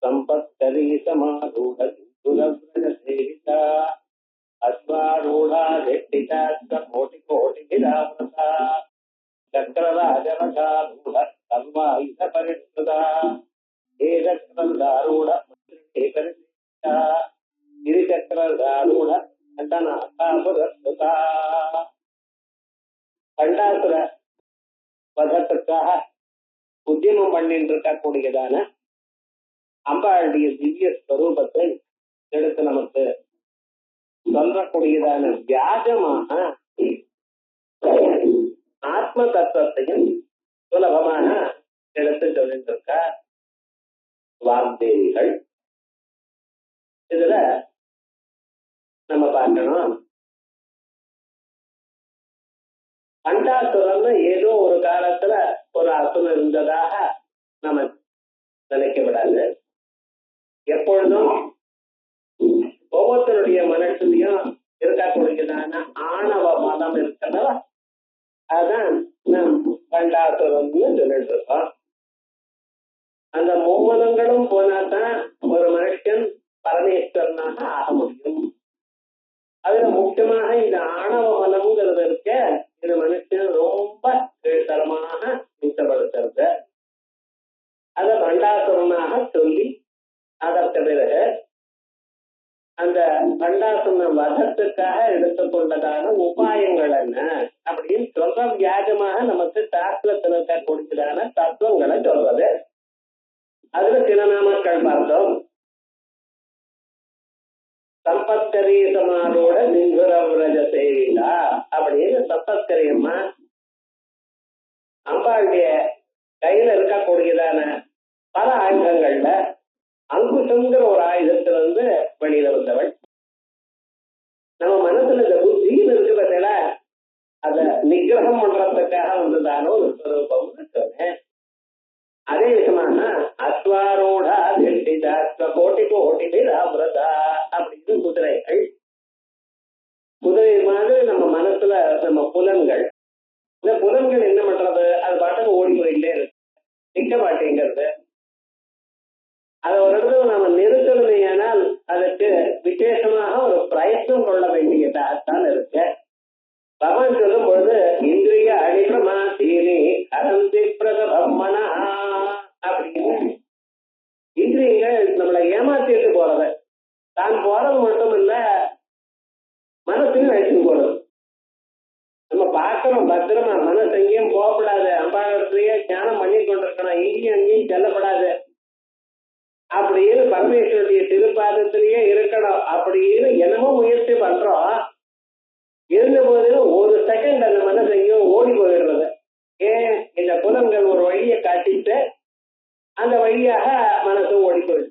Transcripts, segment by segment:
संपत्करी समारूढ़ सिंधुरव्रज सेविता अश्वारूढ़ा झट्टिता कोटि कोटि विरावृता चक्रराजरथारूढ़ सर्वायुध परिष्कृता एकचक्ररूढ़ मंत्रिणे परिष्कृता गिरिचक्ररूढ़ कंठनाथापुरस्कृता கண்டாசுர வதத்துக்காக உத்தியமம் பண்ணிட்டு இருக்கக்கூடியதான அம்பாளுடைய திவ்ய ஸ்வரூபத்தை எடுத்து நமக்கு சொல்லக்கூடியதான வியாஜமாக ஆத்ம தத்துவத்தையும் சுலபமாக எடுத்து சொல்லிட்டு இருக்க வாக்தேவிகள். இதுல நம்ம பார்க்கணும், கண்டாசுரன் ஏதோ ஒரு காலத்துல ஒரு அசுரன் இருந்ததாக நம்ம நினைக்க விடாது. எப்பொழுதும் ஒவ்வொருத்தருடைய மனசுலயும் இருக்கக்கூடியதான ஆணவ மதம் இருக்கிறதா, அதான் நம் கண்டாசுரன் சொல்லிட்டு இருக்கோம். அந்த மும்மதங்களும் போனாதான் ஒரு மனுஷன் பரமேஸ்வரனாக ஆக முடியும். அதுல முக்கியமாக இந்த ஆணவ மதம்ங்கிறது இருக்க, இது மனுஷன் ரொம்ப கீழ்த்தரமாக இஷ்டப்படுத்துறது. அதை பண்டாசுரனாக சொல்லி அதற்கு பிறகு அந்த பண்டாசுர வதத்துக்காக எடுத்துக்கொண்டதான உபாயங்கள் என்ன அப்படின்னு சொல்ற வியாஜமாக நமக்கு சாஸ்திரத்தில் இருக்கக்கூடியதான தத்துவங்களை சொல்றது. அதுல சில நாமக்கள் பார்த்தோம். சம்பத்கரி சமாரோட சிந்துரவ்ரஜ சேவிதா அப்படின்னு சம்பத்கரி அம்மா அம்பாளுடைய கையில இருக்கக்கூடியதான பல ஆயுதங்கள்ல அங்குசங்கிற ஒரு ஆயுதத்திலிருந்து வெளியில வந்தவள். நம்ம மனசுல இந்த புத்தின்னு இருக்கிறதுல அத நிகிரகம் பண்றதுக்காக வந்ததான ஒரு ஸ்வரூபம்னு சொன்னேன். அதே விதமான அஸ்வாரோடா திட்டிதா கோட்டி கோட்டி விராவிரதா அப்படின்னு குதிரைகள். குதிரை மாதிரி நம்ம மனசுல நம்ம புலன்கள், இந்த புலன்கள் என்ன பண்றது, அது பாட்டுக்கு ஓடி போயிட்டே இருக்கு, நிக்க மாட்டேங்கிறது. அதை ஒரு இடத்துல நம்ம நிறுத்தணுமே, ஆனால் அதுக்கு விசேஷமாக ஒரு பிரயத்னம் கொள்ள வேண்டியதாகத்தான் இருக்கு. பகவான் சொல்லும் பொழுது இந்திரிய அடிபிரமா தீனி அனந்தி பிரதமனா அப்படின்னு இந்திரியங்கள் நம்மளை ஏமாத்திட்டு போறது, தான் போறது மட்டும் இல்ல மனசையும் அழைச்சிட்டு போறது. நம்ம பார்க்கணும் பத்திரமா, மனசு எங்கேயும் போகப்படாது, அம்பாளத்திலேயே தியானம் பண்ணி கொண்டிருக்கணும், எங்கேயும் அங்கேயும் செல்லப்படாது அப்படின்னு பரமேஸ்வருடைய திருப்பாதத்திலேயே இருக்கணும் அப்படின்னு என்னமோ முயற்சி பண்றோம். இருந்த போதிலும் ஒரு செகண்ட் அந்த மனசு எங்கேயோ ஓடி போயிடுறது. ஏன், இந்த புலன்கள் ஒரு வழியை காட்டிட்டு அந்த வழியாக மனசு ஓடி போயிடுது.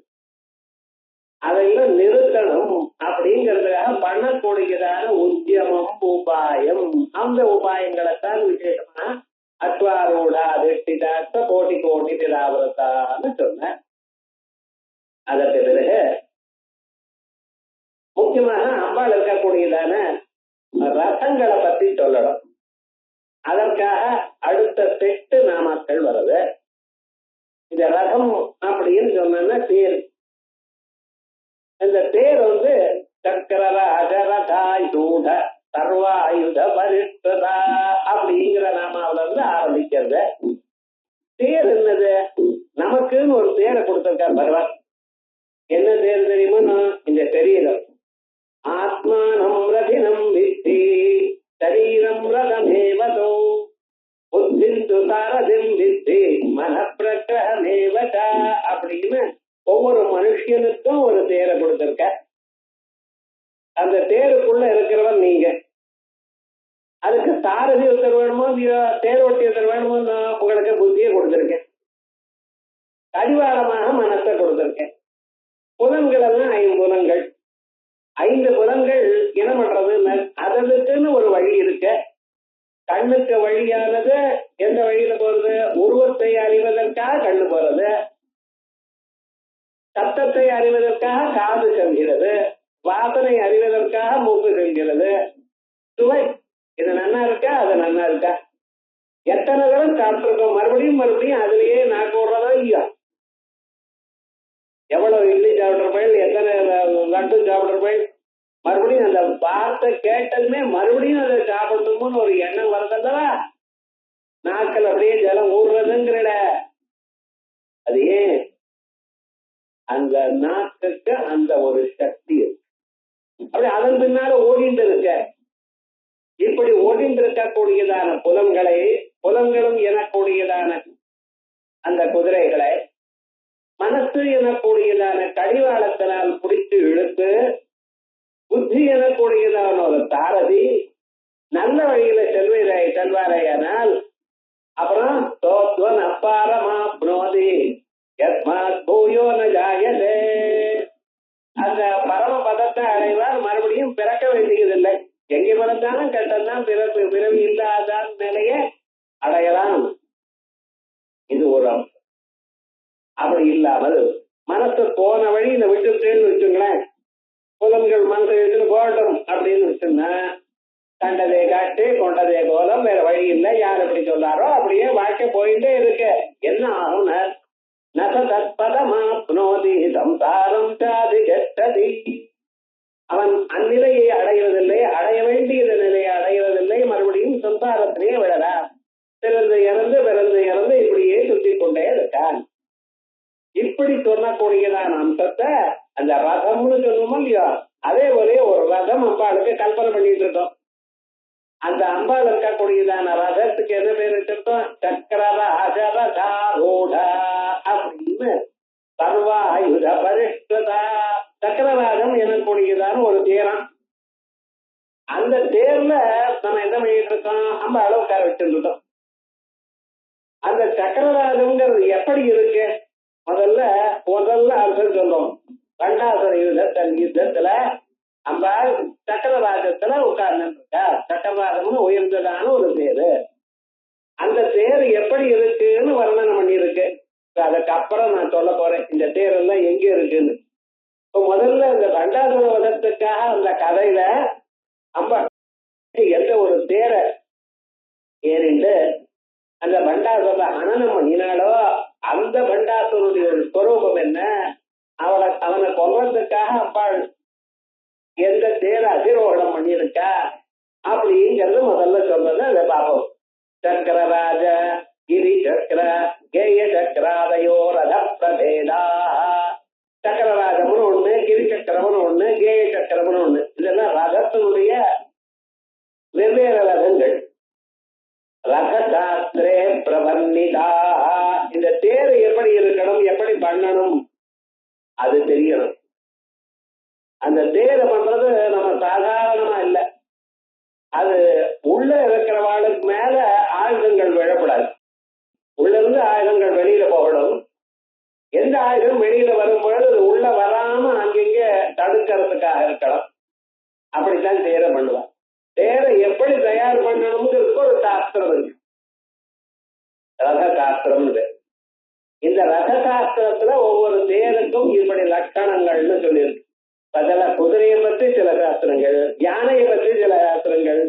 அதையும் நிறுத்தணும் அப்படிங்கிறதுக்காக பண்ணக்கூடியதான உத்தியமம் உபாயம். அந்த உபாயங்களைத்தான் விசேஷமா அஸ்வாரூடா திஷ்டிதாத்த கோட்டி கோட்டி விராவிரதான்னு சொன்ன. அதற்கு பிறகு முக்கியமாக அம்பாள் இருக்கக்கூடியதான ரசங்களை பத்தி சொல்லணும். அதற்காக அடுத்த 8 நாமக்கள் வருது. இந்த ரதம் அப்படின்னு சொன்னா தேர். இந்த தேர் சக்கரராஜரதாயுத சர்வாயுத பரிஷ்டதா அப்படிங்கிற நாமாவில இருந்து ஆரம்பிக்கிறது. தேர் என்னது, நமக்குன்னு ஒரு தேரை கொடுத்திருக்கார் பகவான். என்ன தேர் தெரியுமா, இந்த சரீரம். ஆத்மானம் ரதினம் வித்தி சரீரம் ரதமேவதோ புத்திந்து சாரதிம் வித்தி மனப்பிரகிரகமேவத அப்படின்னு ஒவ்வொரு மனுஷனுக்கும் ஒரு தேரை கொடுத்திருக்க. அந்த தேருக்குள்ள இருக்கிறவன் நீங்க. அதுக்கு சாரதி ஒருத்தர் வேணுமோ, தேரோட்டி ஒருத்தர் வேணுமோ, உங்களுக்கு புத்தியை கொடுத்திருக்கேன், கடிவாளமாக மனசை கொடுத்திருக்கேன். புலன்கள் எல்லாம் 5 புலன்கள். 5 புலன்கள் என்ன பண்றது, அதற்குன்னு ஒரு வழி இருக்கு. கண்ணுக்கு வழியானது எந்த வழியில போறது, உருவத்தை அறிவதற்காக கண்ணு போறது, சத்தத்தை அறிவதற்காக காது செல்கிறது, வாசனை அறிவதற்காக மூக்கு செல்கிறது, சுவை இது நன்னா இருக்கா அது நன்னா இருக்கா, எத்தனை தடவை சாப்பிட்டுருக்கோம், மறுபடியும் மறுபடியும் அதுலயே நாக்கு விடுறதோ இல்லையா. எவ்வளவு இட்லி சாப்பிட்றப்பள், எத்தனை லட்டு சாப்பிட்றப்பள், மறுபடியும் அந்த வார்த்தை கேட்டதுமே மறுபடியும் அதை சாப்பிடணும்னு ஒரு எண்ணம் வருதல்லவா, நாட்கள் அப்படியே ஜலம் ஊடுறதுங்கிற. அது ஏன்? அந்த நாக்குக்கு அந்த ஒரு சக்தி அப்படி அதன் பின்னால ஓடிட்டு இருக்க. இப்படி ஓடிட்டு இருக்கக்கூடியதான புலன்களை, புலன்களும் எனக்கூடியதான அந்த குதிரைகளை மனசு எனக்கூடியதான கடிவாளத்தினால் பிடித்து இழுத்து, புத்தி எனக்கூடியதான ஒரு சாரதி நல்ல வழியில செல்வாரையானால் அப்புறம் தோத்வன் அப்பாரமா புனோதி பூயோ நஜாயதே, அந்த பரம பதத்தை அடைவார். மறுபடியும் பிறக்க வேண்டியதில்லை. எங்கே பிறந்தாலும் கெட்டதான் பிறவி இல்லாதான் நிலையை அடையலாம். இது ஒரு அம்சம். அப்படி இல்லாமல் மனசு போன வழியில விட்டுட்டேன்னு வச்சுங்களேன், புலன்கள் மனசை விட்டு போகட்டும் அப்படின்னு வச்சுன்னா கண்டதே காட்டு கொண்டதே கோலம், வேற வழி இல்லை. யார் எப்படி சொல்லாரோ அப்படியே வாழ்க்கை போயிட்டே இருக்கு. என்ன ஆகும்? நசதற்பதமாப்னோதி சம்சாரம் சாதி கெட்டதி. அவன் அந்நிலையை அடைவதில்லை, அடைய வேண்டியது நிலையை அடைவதில்லை. மறுபடியும் சம்சாரத்திலேயே விழலாம். பிறந்து இறந்து பிறந்து இறந்து இப்படியே சுத்தி கொண்டே இருக்கான். இப்படி சொல்லக்கூடியதான அம்சத்தை அந்த ரதம்னு சொல்லுவோம் இல்லையா, அதே போல ஒரு ரதம் அம்பாளுக்கு கல்பனை பண்ணிட்டு இருக்கோம். அந்த அம்பாள் இருக்கக்கூடியதான ரதத்துக்கு என்ன பேர் வச்சிருக்கோம்? சக்கரராஜரூட அப்படின்னு சர்வாயுத பரிஷ்கிருதா. சக்கரராஜம் எனக்கூடியதான ஒரு தேரம். அந்த தேர்ல நம்ம என்ன பண்ணிட்டு இருக்கோம்? அம்பாளை உட்கார வச்சிருக்கோம். அந்த சக்கரராஜம்ங்கிறது எப்படி இருக்கு? முதல்ல அர்த்தம் சொல்றோம். கண்டாசுர யுத்தத்துல அம்பாள் சக்கரராஜத்துல உட்கார்ந்து இருக்கா. சக்கரராஜம்னு உயர்ந்ததான ஒரு தேரு. அந்த தேர் எப்படி இருக்குன்னு வர்ணனை பண்ணி இருக்கு. அதுக்கு அப்புறம் நான் சொல்ல போறேன் இந்த தேர் எல்லாம் எங்க இருக்குன்னு. இப்போ முதல்ல இந்த கண்டாசுர வதத்துக்காக அந்த கதையில அம்பாள் எந்த ஒரு தேரை ஏறிண்டு அந்த பண்டாசுர ஹனனம் பண்ணினாலோ அந்த பண்டாசுரனுடைய ஒரு ஸ்வரூபம் என்ன, அவனை கொல்றதுக்காக அம்பாள் எந்த தேர அதிரோகணம் பண்ணியிருக்கா அப்படிங்கிறது முதல்ல சொல்றது. அதை பார்ப்போம். சக்கரராஜ கிரி சக்கர கேய சக்கராதயோ ரத பிரபேதா. சக்கரராஜம்னு ஒண்ணு, கிரி சக்கரம்னு ஒண்ணு, கேய சக்கரம்னு ஒண்ணு. இதெல்லாம் ரதத்தினுடைய வெவ்வேறு ரதங்கள். ரதசாஸ்திரே பிரபன்னிதா. இந்த தேர் எப்படி இருக்கணும், எப்படி பண்ணணும் அது தெரியணும். அந்த தேரை பண்றது நம்ம சாதாரணமா இல்லை. அது உள்ள இருக்கிறவாளுக்கு மேல ஆயுதங்கள் விழப்படாது. உள்ள இருந்து ஆயுதங்கள் வெளியில போகணும். எந்த ஆயுதம் வெளியில வரும்பொழுது அது உள்ள வராம அங்கங்க தடுக்கிறதுக்காக இருக்கலாம். அப்படித்தான் தேரை பண்ணுவான். தேரை எப்படி தயார் பண்ணணுங்கிறதுக்கு ஒரு சாஸ்திரம் இருக்கு. ரத சாஸ்திரம்னு. இந்த ரத சாஸ்திரத்துல ஒவ்வொரு தேருக்கும் இப்படி லட்சணங்கள்னு சொல்லியிருக்கு. அதுல குதிரையை பற்றி சில சாஸ்திரங்கள், யானையை பற்றி சில சாஸ்திரங்கள்,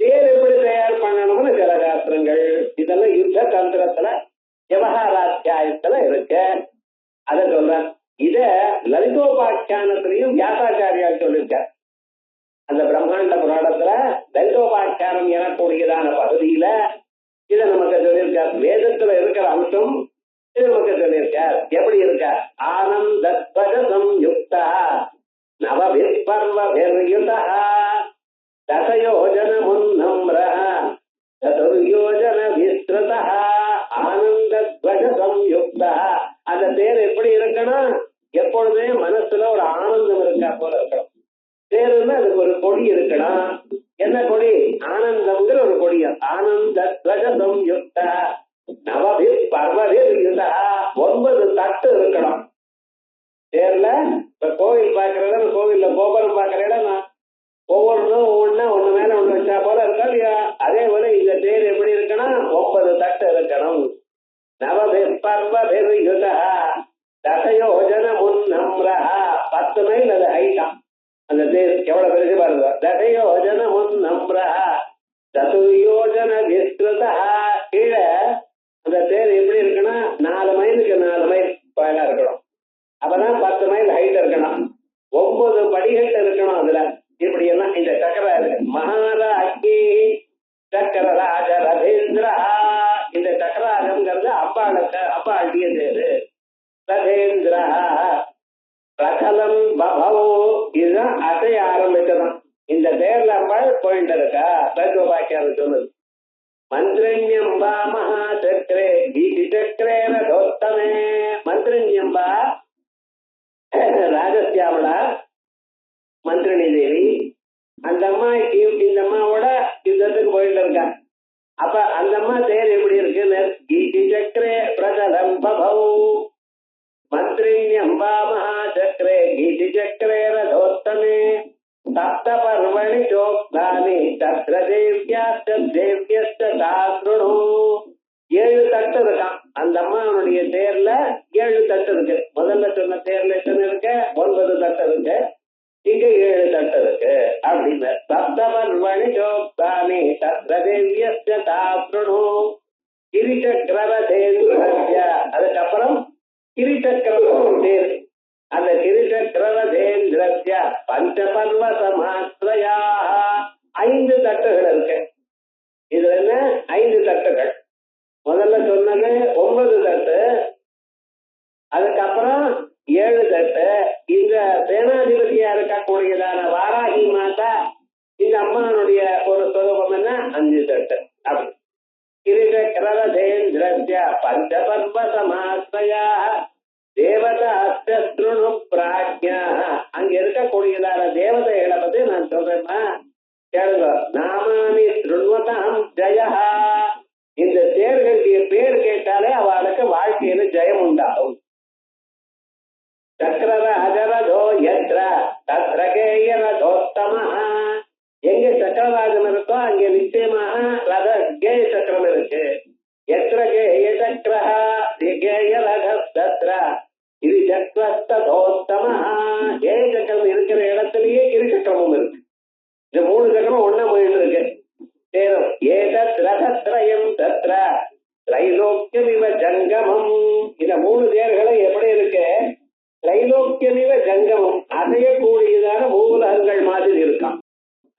தேர் எப்படி தயார் பண்ணணும்னு சில சாஸ்திரங்கள். இதெல்லாம் யுத்த தந்திரத்துல விவகாராத்தியாயத்துல இருக்கு. அதை சொல்றேன். இத லலிதோபாக்கியானத்திலையும் வியாசாச்சாரியால் சொல்லியிருக்கார். அந்த பிரம்மாண்ட புராணத்துல லலிதோபாக்கியானம் எனக்கூடியதான பகுதியில இதை நமக்கு சொல்லியிருக்கார். வேதத்துல இருக்கிற அம்சம் இது நமக்கு சொல்லியிருக்கார். எப்படி இருக்கார்? ஆனந்தத்வஜம் யுக்தா நவவிற்பர்வபிர்யுதா தசயோஜனமுன்னம்ரஹ சதுர்யோஜன விஸ்ருதா ஆனந்தத்வஜம் யுக்தா. அந்த தேர் எப்படி இருக்கணும்? எப்பொழுதுமே மனசுல ஒரு ஆனந்தம் இருக்கா போல இருக்கணும். தேர்னா அதுக்கு ஒரு கொடி இருக்கணும். என்ன கொடி? ஆனந்தம்ங்கிற ஒரு கொடி. ஆனந்தத்வஜம் யுக்தா நவவிற்பர்வபிர்யுதா. 9 தட்டு இருக்கணும் தேர்ல. இப்ப கோவில் பாக்குறத, கோவில்ல கோபுரம் பாக்குற இடம் ஒவ்வொன்றும் ஒண்ணு மேல ஒண்ணு வச்சா போல இருக்கா இல்லையா? அதே போல இந்த தேர் எப்படி இருக்கணும்? 9 தட்டு இருக்கணும். நவவிற்பர்வபிர்யுதா தசயோஜனமுன்னம்ரஹ. 10 மைல் அது ஹைட்டாம். அந்த தேர் எவ்வளவு பெருசு பாருங்க. தசயோஜனமுன்னம்ரஹ சதுர்யோஜன விஸ்ருதா. கீழே அந்த தேர் எப்படி இருக்குன்னா 4 மைலுக்கு 4 மைல் பயனா இருக்கணும். அப்பதான் 10 மைல் ஹைட் இருக்கணும், 9 படிகள் இருக்கணும். அதுல இப்படி எல்லாம் இந்த சக்கரம் இருக்கு. மகாராஜி சக்கரராஜ ரதேந்திரா, இந்த சக்கராஜம்ங்கிறது அப்பாளுக்கு அப்பாளுடைய பேரு. ரதேந்திரா பிரகலம் பபவோ, இதுதான் அசைய ஆரம்பிச்சதான். இந்த தேர்ல அம்பாள் போயிட்டு இருக்கா. தத்துவபாக்கியம் சொன்னது. மந்திரண்யம்பா மகாசக்கரே கீதி சக்கரே ரதோத்தமே. மந்திரண்யம்பா ராஜஸ்யாவளா மந்திரணி தேவி, அந்த அம்மா இந்த அம்மாவோட யுத்தத்துக்கு போயிட்டு இருக்கா. அப்ப அந்த அம்மா தேர் எப்படி இருக்குன்னு கீதி சக்கரே பிரகலம் பபவ மந்திரண்யம்பா மகாசக்கரே கீதி சக்கரே ரதோத்தமே சப்த பர்வணி சோக்தானி தத்ர தேவ்யாஸ்த தேவ்யஸ்த தாத்ருணு. 7 தட்டு இருக்கான் அந்த அம்மாவுடைய தேர்ல. 7 தட்டு இருக்கு. முதல்ல சொன்ன தேர்ல எத்தனை இருக்கு? 9 தட்டு இருக்கு. இங்க 7 தட்டு இருக்கு அப்படின்னு. சப்த பர்வணி சோக்தானி தத்ர தேவ்யஸ்த தாத்ருணு கிரிசக்கரதேந்திரஸ்ய. அதுக்கப்புறம் கிரிசக்கரம் தேர். அந்த கிரிசக்கரதேந்திரஸ்ய பஞ்சபர்வ சமாஸ்ரயா 5 தட்டுகள் இருக்கு. இதுல என்ன 5 தட்டுகள்? முதல்ல சொன்னது 9 தட்டு, அதுக்கப்புறம் 7 தட்டு. இந்த சேனாதிபதியா இருக்கக்கூடியதான வாராகி மாதா இந்த அம்மானுடைய ஒரு சுரூபம் என்ன? 5 தட்டு. அப்படி கிரிசக்கரதேந்திரஸ்ய பஞ்சபர்வ சமாஸ்ரயா தேவதாஸ்திருணு பிராஜ்யா. அங்க இருக்கக்கூடியதான தேவதைகளை பத்தி நான் சொல்றேன்னா கேளுங்க. நாமானி திருண்வதாம் ஜெயா. இந்த தேர்களுடைய பேர் கேட்டாலே அவளுக்கு வாழ்க்கையில ஜெயம் உண்டாகும். சக்கரராஜரதோ யத்ர தத்ர கேயரதோத்தம. எங்க சக்கரராஜன் இருக்கோ அங்க நிச்சயமாக ரத கேய சக்கரம் இருக்கு. எத்திர கேய சக்கர கேய ரத தத்ர இது சக்கரஸ்தோத்தம. கேய சக்கரம் இருக்கிற இடத்திலேயே கிரிசக்கரமும் இருக்கு. இந்த 3 சக்கரம் ஒன்னா போயிட்டு இருக்கு. சேரும் ஏதத் ரதத்ரயம் தத்ர திரைலோக்கியமிவ ஜங்கமம். இந்த 3 தேர்களும் எப்படி இருக்கு? திரைலோக்கியமிவ ஜங்கமம், அசையக்கூடியதான மூலகங்கள் மாதிரி இருக்கான்.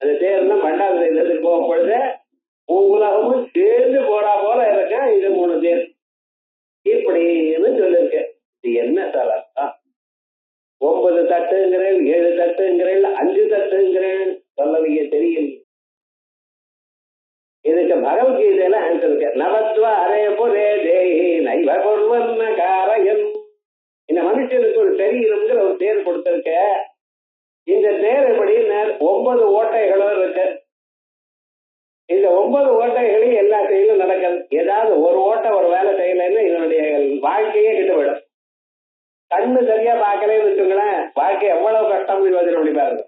அந்த தேர்லாம் பண்டாவது போகும் பொழுது உலகமும் சேர்ந்து போறா போல இருக்க. இது 3 தேர் இப்படின்னு சொல்லிருக்கு. இது என்ன சார் அர்த்தம்? 9 தட்டுங்கிறேன், 7 தட்டுங்கிறேன், 5 தட்டுங்கிறேன், சொல்லவையே தெரியல. இதுக்கு பகவத்கீதையில ஆன்சர் இருக்கு. நவத்வ அரே புரே தேஹி நைவ குர்வன்ன காரயம். இந்த மனுஷனுக்கு ஒரு சரீரம்ங்கிற ஒரு தேர் கொடுத்திருக்க. இந்த தேர் எப்படி 9 ஓட்டைகளும் இருக்கு. இந்த 9 ஓட்டைகளையும் எல்லா செயலும் நடக்குது. ஏதாவது ஒரு ஓட்டை ஒரு வேலை செய்யலைன்னு இதனுடைய வாழ்க்கையே கிட்டுவிடும். கண்ணு சரியா பார்க்கலன்னு வச்சுங்களேன், வாழ்க்கை எவ்வளவு கஷ்டம் யோசனை பாருங்க.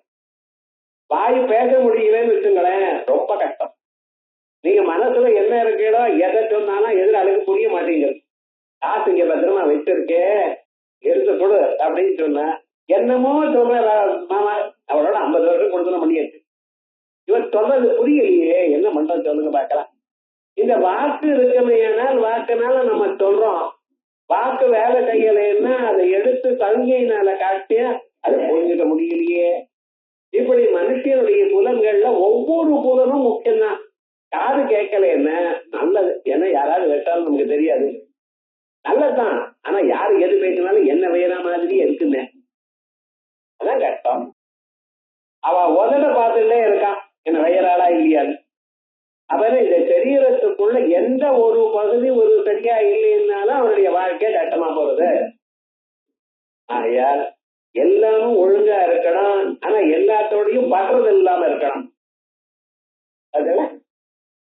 வாயு பேச முடியலன்னு வச்சுங்களேன், ரொம்ப கஷ்டம். நீங்க மனசுல என்ன இருக்கீடோ எதை சொன்னாலும் எதிராளுக்கு புரிய மாட்டேங்குது. காசு இங்க பத்திரமா வச்சிருக்கேன் எடுத்து கொடு அப்படின்னு சொன்ன என்னமோ சொல்ற மாமா அவளோட 50 வருஷம் கொடுத்து பண்ணியாச்சு. இவன் சொல்றது புரியலையே, என்ன பண்றது சொல்லுங்க பார்க்கலாம். இந்த வாக்கு இருக்கமையானால் வாக்குனால நம்ம சொல்றோம். வாக்கு வேலை செய்யலைன்னா அதை எடுத்து சங்கையினால காட்டிய அதை புரிஞ்சுக்க முடியலையே. இப்படி மனுஷனுடைய புலன்கள்ல ஒவ்வொரு புலனும் முக்கியம்தான். யாரு கேட்கல என்ன நல்லது, ஏன்னா யாராவது கேட்டாலும் நமக்கு தெரியாது, நல்லதுதான். ஆனா யாரு எது பேசினாலும் என்ன வேற மாதிரியே இருக்குன்னு அதான் கஷ்டம். அவ உதட பார்த்துட்டே இருக்கான் என்ன வயறாளா இல்லையாது. அவன் இந்த சரீரத்துக்குள்ள எந்த ஒரு பகுதி ஒரு சரியா இல்லைன்னாலும் அவனுடைய வாழ்க்கை கஷ்டமா போறது. ஆகையால் எல்லாமும் ஒழுங்கா இருக்கணும். ஆனா எல்லாத்தோடையும் படுறது இல்லாம இருக்கணும். அதுல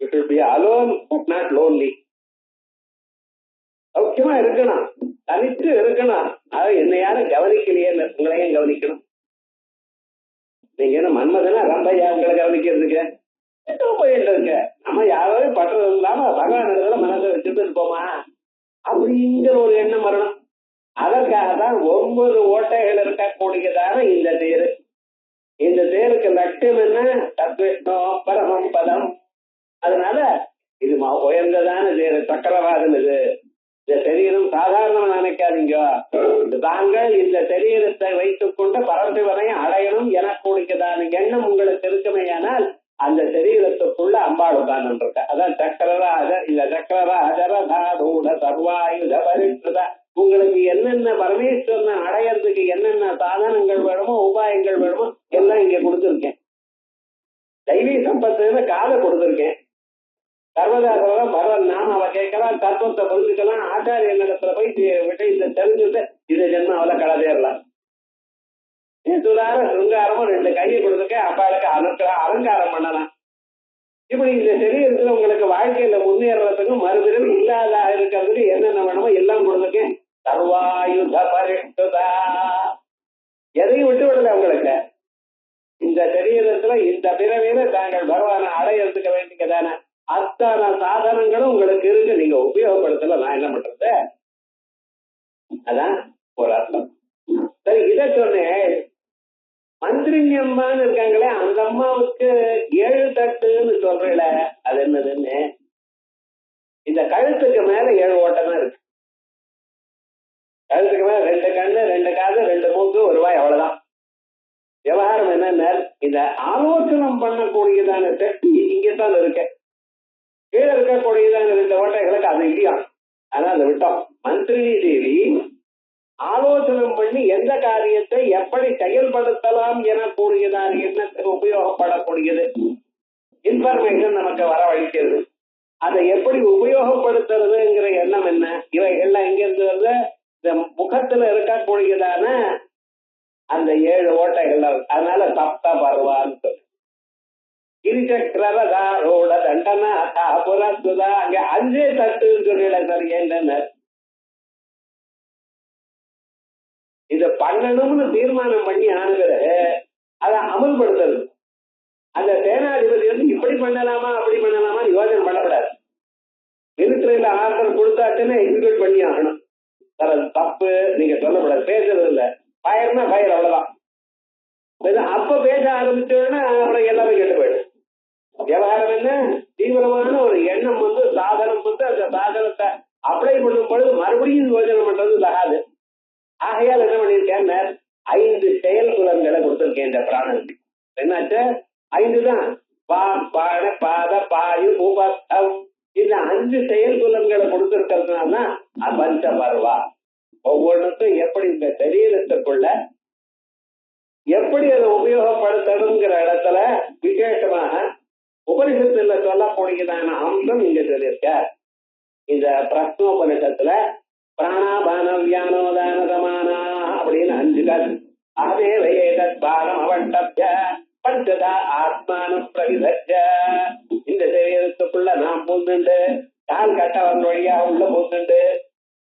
it will be alone but not lonely. சௌக்கியமா இருக்கணும், தனித்து இருக்கணும். அதாவது என்ன யாரும் கவனிக்கலையே, உங்களையும் கவனிக்கணும். நீங்க என்ன மன்மதனா ரம்பையா உங்களை கவனிக்கிறதுக்கு போயிட்டு இருக்க. நம்ம யாரும் படுறது இல்லாம பகவான் மனசை வச்சுட்டு இருப்போமா அப்படிங்கிற ஒரு எண்ணம் வரணும். அதற்காகத்தான் 9 ஓட்டைகள் இருக்கக்கூடியதான இந்த தேரு. இந்த தேருக்கு லட்சியம் என்ன? தத்விஷ்ணு பரமம் பதம். அதனால இது உயர்ந்ததான தேரு, சக்கரவாதம். இது இந்த சரீரம் சாதாரணமா நினைக்காதீங்க. தாங்கள் இந்த சரீரத்தை வைத்துக் கொண்டு பரமசிவனை அடையணும் எனக்கூடியதான எண்ணம் உங்களுக்கு இருக்குமேயானால் அந்த சரீரத்துக்குள்ள அம்பாள் உட்கார்ந்து இருக்க. அதான் சக்கரராஜ இந்த சக்கரராஜரூட சர்வாயுத பரிஷ்ட. உங்களுக்கு என்னென்ன பரமேஸ்வரனை அடையறதுக்கு என்னென்ன சாதனங்கள் வேணுமோ உபாயங்கள் வேணுமோ எல்லாம் இங்க கொடுத்துருக்கேன். தெய்வீ சம்பத்துன்னு காதை கொடுத்துருக்கேன். சர்வதாசரம் பகவன் நாம அவ கேட்கலாம், தத்துவத்தை புரிஞ்சுக்கலாம். ஆச்சாரிய இடத்துல போய் விஷயத்தை தெரிஞ்சுட்டு இந்த ஜென்மாவில கலதேறலாம். சுதார சிருங்காரமும் 2 கையை கொடுத்துருக்கேன். அப்பாளுக்கு அலங்காரம் பண்ணலாம். இப்படி இந்த சரீரத்துல உங்களுக்கு வாழ்க்கையில முன்னேறதுக்கும் மறுபிறவி இல்லாத இருக்கிறதுக்கு என்னென்ன வேணுமோ எல்லாம் கொடுத்துருக்கேன். சர்வாயுத பரிஷ்டுதா. எதையும் விட்டு விடல உங்களுக்கு. இந்த சரீரத்துல இந்த பிறவியில தாங்கள் பகவானை அடையறதுக்கு வேண்டியதான அத்தனை சாதனங்களும் உங்களுக்கு இருக்கு. நீங்க உபயோகப்படுத்தல, நான் என்ன பண்றது? அதான் ஒரு அர்த்தம். சரி, இதை சொன்னேன். மந்திரினி அம்மான்னு இருக்காங்களே, அந்த அம்மாவுக்கு 7 தட்டுன்னு சொல்றீல, அது என்னதுன்னு? இந்த கழுத்துக்கு மேல 7 ஓட்டம் தான் இருக்கு. கழுத்துக்கு மேல 2 கண்ணு, 2 காது, 2 மூக்கு, 1 வாய், அவ்வளவுதான். விவகாரம் என்ன, இந்த ஆலோசனம் பண்ணக்கூடியதான சக்தி இங்கதான் இருக்கு. கீழே இருக்கக்கூடியதான 2 ஓட்டைகளுக்கு அது இல்லையா? ஆனா அதை விட்டோம். மந்திரினி தேவி ஆலோசனம் பண்ணி எந்த காரியத்தை எப்படி செயல்படுத்தலாம் எனக்கூடியதான எண்ணத்துக்கு உபயோகப்படக்கூடியது இன்ஃபர்மேஷன் நமக்கு வரவழைக்கிறது. அதை எப்படி உபயோகப்படுத்துறதுங்கிற எண்ணம் என்ன? இவை எல்லாம் எங்க இருந்து வருது? இந்த முகத்துல இருக்கக்கூடியதான அந்த 7 ஓட்டைகள். அதனால சப்த பருவான்னு சொல்லு. இருசக்கரோட தண்டனா புறத்துதா. அங்க 5 தட்டுன்னு சொல்லல சார். என்ன இத பண்ணணும்னு தீர்மானம் பண்ணி ஆணுகிற அதை அமல்படுத்துறது. அந்த சேனாதிபதி இப்படி பண்ணலாமா அப்படி பண்ணலாமா யோசனை பண்ணக்கூடாது. மிலிட்டரியில ஆர்டர் கொடுத்தாச்சுன்னா எக்ஸிக்யூட் பண்ணி ஆகணும். சார் அது தப்பு நீங்க சொல்லக்கூடாது. பேசுறது இல்லை. ஃபயர்னா ஃபயர், அவ்வளவுதான். அப்ப பேச ஆரம்பிச்சோன்னா அப்புறம் எல்லாமே கெட்டு போயிடும். விவகாரம் என்ன? தீவிரமான ஒரு எண்ணம் சாதனம் அந்த சாதனத்தை அப்ளை பண்ணும் பொழுது மறுபடியும் யோசனை பண்றது தகாது. ஆகையால் என்ன பண்ணிருக்கேன், 5 செயல் புலன்களை கொடுத்திருக்கேன் இந்த பிராணனுக்கு. என்னாச்சு? 5 தான். பாண பாத பாயு உபஸ்தம். இந்த 5 செயல் புலன்களை கொடுத்திருக்கிறதுனால பஞ்ச பருவா. ஒவ்வொன்றுக்கும் எப்படி இந்த சரீரத்துக்குள்ள எப்படி அதை உபயோகப்படுத்தணுங்கிற இடத்துல விசேஷமாக உபனிஷத்துல சொல்லக்கூடியதான அம்சம் இங்க சொல்லியிருக்க. இந்த பிரஸ்னோபனிஷத்துல பிராணாபான வியானோதான சமானா அப்படின்னு 5 காசு. அதே வேதத்பானம் அவண்டப்ய பஞ்சதா ஆத்மானம் பிரவிதஜ. இந்த சரீரத்துக்குள்ள நாம் பூந்துண்டு கால் கட்டவன் வழியா உள்ள பூந்துண்டு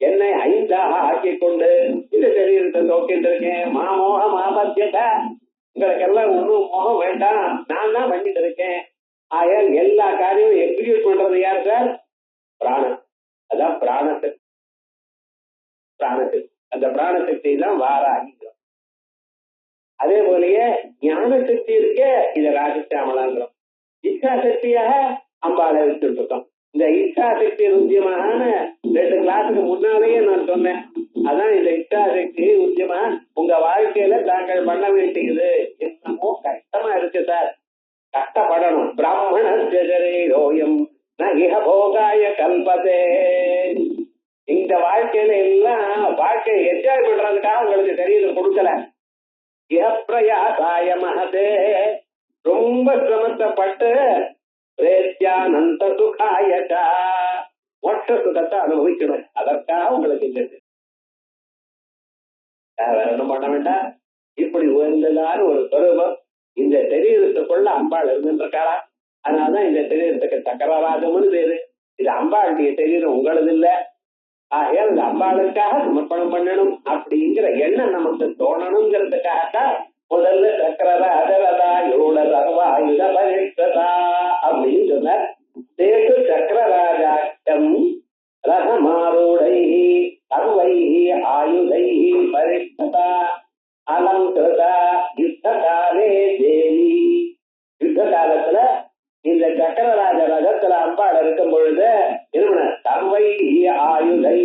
என்னை 5ஆக ஆக்கி கொண்டு இந்த சரீரத்தை நோக்கிட்டு இருக்கேன். மாமோக மாமத்தியத. உங்களுக்கெல்லாம் ஒன்றும் மோகம் வேண்டாம், நான் தான் பண்ணிட்டு இருக்கேன். ஆயால் எல்லா காரியமும் எக்ஸிக்யூட் பண்றது யார் சார்? பிராணன். அதான் பிராணசக்தி. பிராணசக்தி, அந்த பிராணசக்தி தான் வாராகி. அதே போலயே ஞான சக்தி இருக்கே, இத ராஜசாமலாங்கிறோம். இச்சா சக்தியாக அம்பாளை வச்சுட்டு இருக்கோம். இந்த இச்சா சக்தி உத்தியமான 2 கிளாஸுக்கு முன்னாலேயே நான் சொன்னேன். அதான் இந்த இச்சா சக்தி உத்தியமா உங்க வாழ்க்கையில தாங்கள் பண்ண வேண்டியது. என்னமோ கஷ்டமா இருக்கு சார், கஷ்டப்படணும். பிராமண ஜெஜரேயோயம் நகிஹ போகாய கல்பதே. இந்த வாழ்க்கையில எல்லாம் வாழ்க்கையை என்ஜாய் பண்றதுக்காக உங்களுக்கு சரீரம் கொடுக்கல. இஹப்பிரயாசாய மகதே, ரொம்ப சிரமத்தைப்பட்டு பிரேத்யானந்த சுகாயச்சா மோட்ச சுகத்தை அனுபவிக்கணும். அதற்காக உங்களுக்கு இந்த வேற என்ன பண்ண வேண்டாம். இப்படி உயர்ந்ததான ஒரு சொரூபம் இந்த சரீரத்துக்குள்ள அம்பாள் இருந்துருக்காளா. அதனாலதான் இந்த சரீரத்துக்கு சக்கரராஜம்னு பேரு. இது அம்பாளுடைய சரீரம், உங்களது இல்ல. ஆகையால் இந்த அம்பாளுக்காக சமர்ப்பணம் பண்ணணும் அப்படிங்கிற எண்ணம் நமக்கு தோணணுங்கிறதுக்காகத்தான் முதல்ல சக்கரராஜரதா யோட சர்வாயுத பரிஷ்டதா அப்படின்னு சொன்னார். தேசு சக்கரராஜாட்டம் ரசமாரூடை சர்வை ஆயுதை பரிஷ்டதா அலங்கிருதா யுத்த காலே தேவி. யுத்த காலத்துல இந்த சக்கரராஜ ரகத்துல அம்பாள் இருக்கும் பொழுது சர்வை ஆயுதை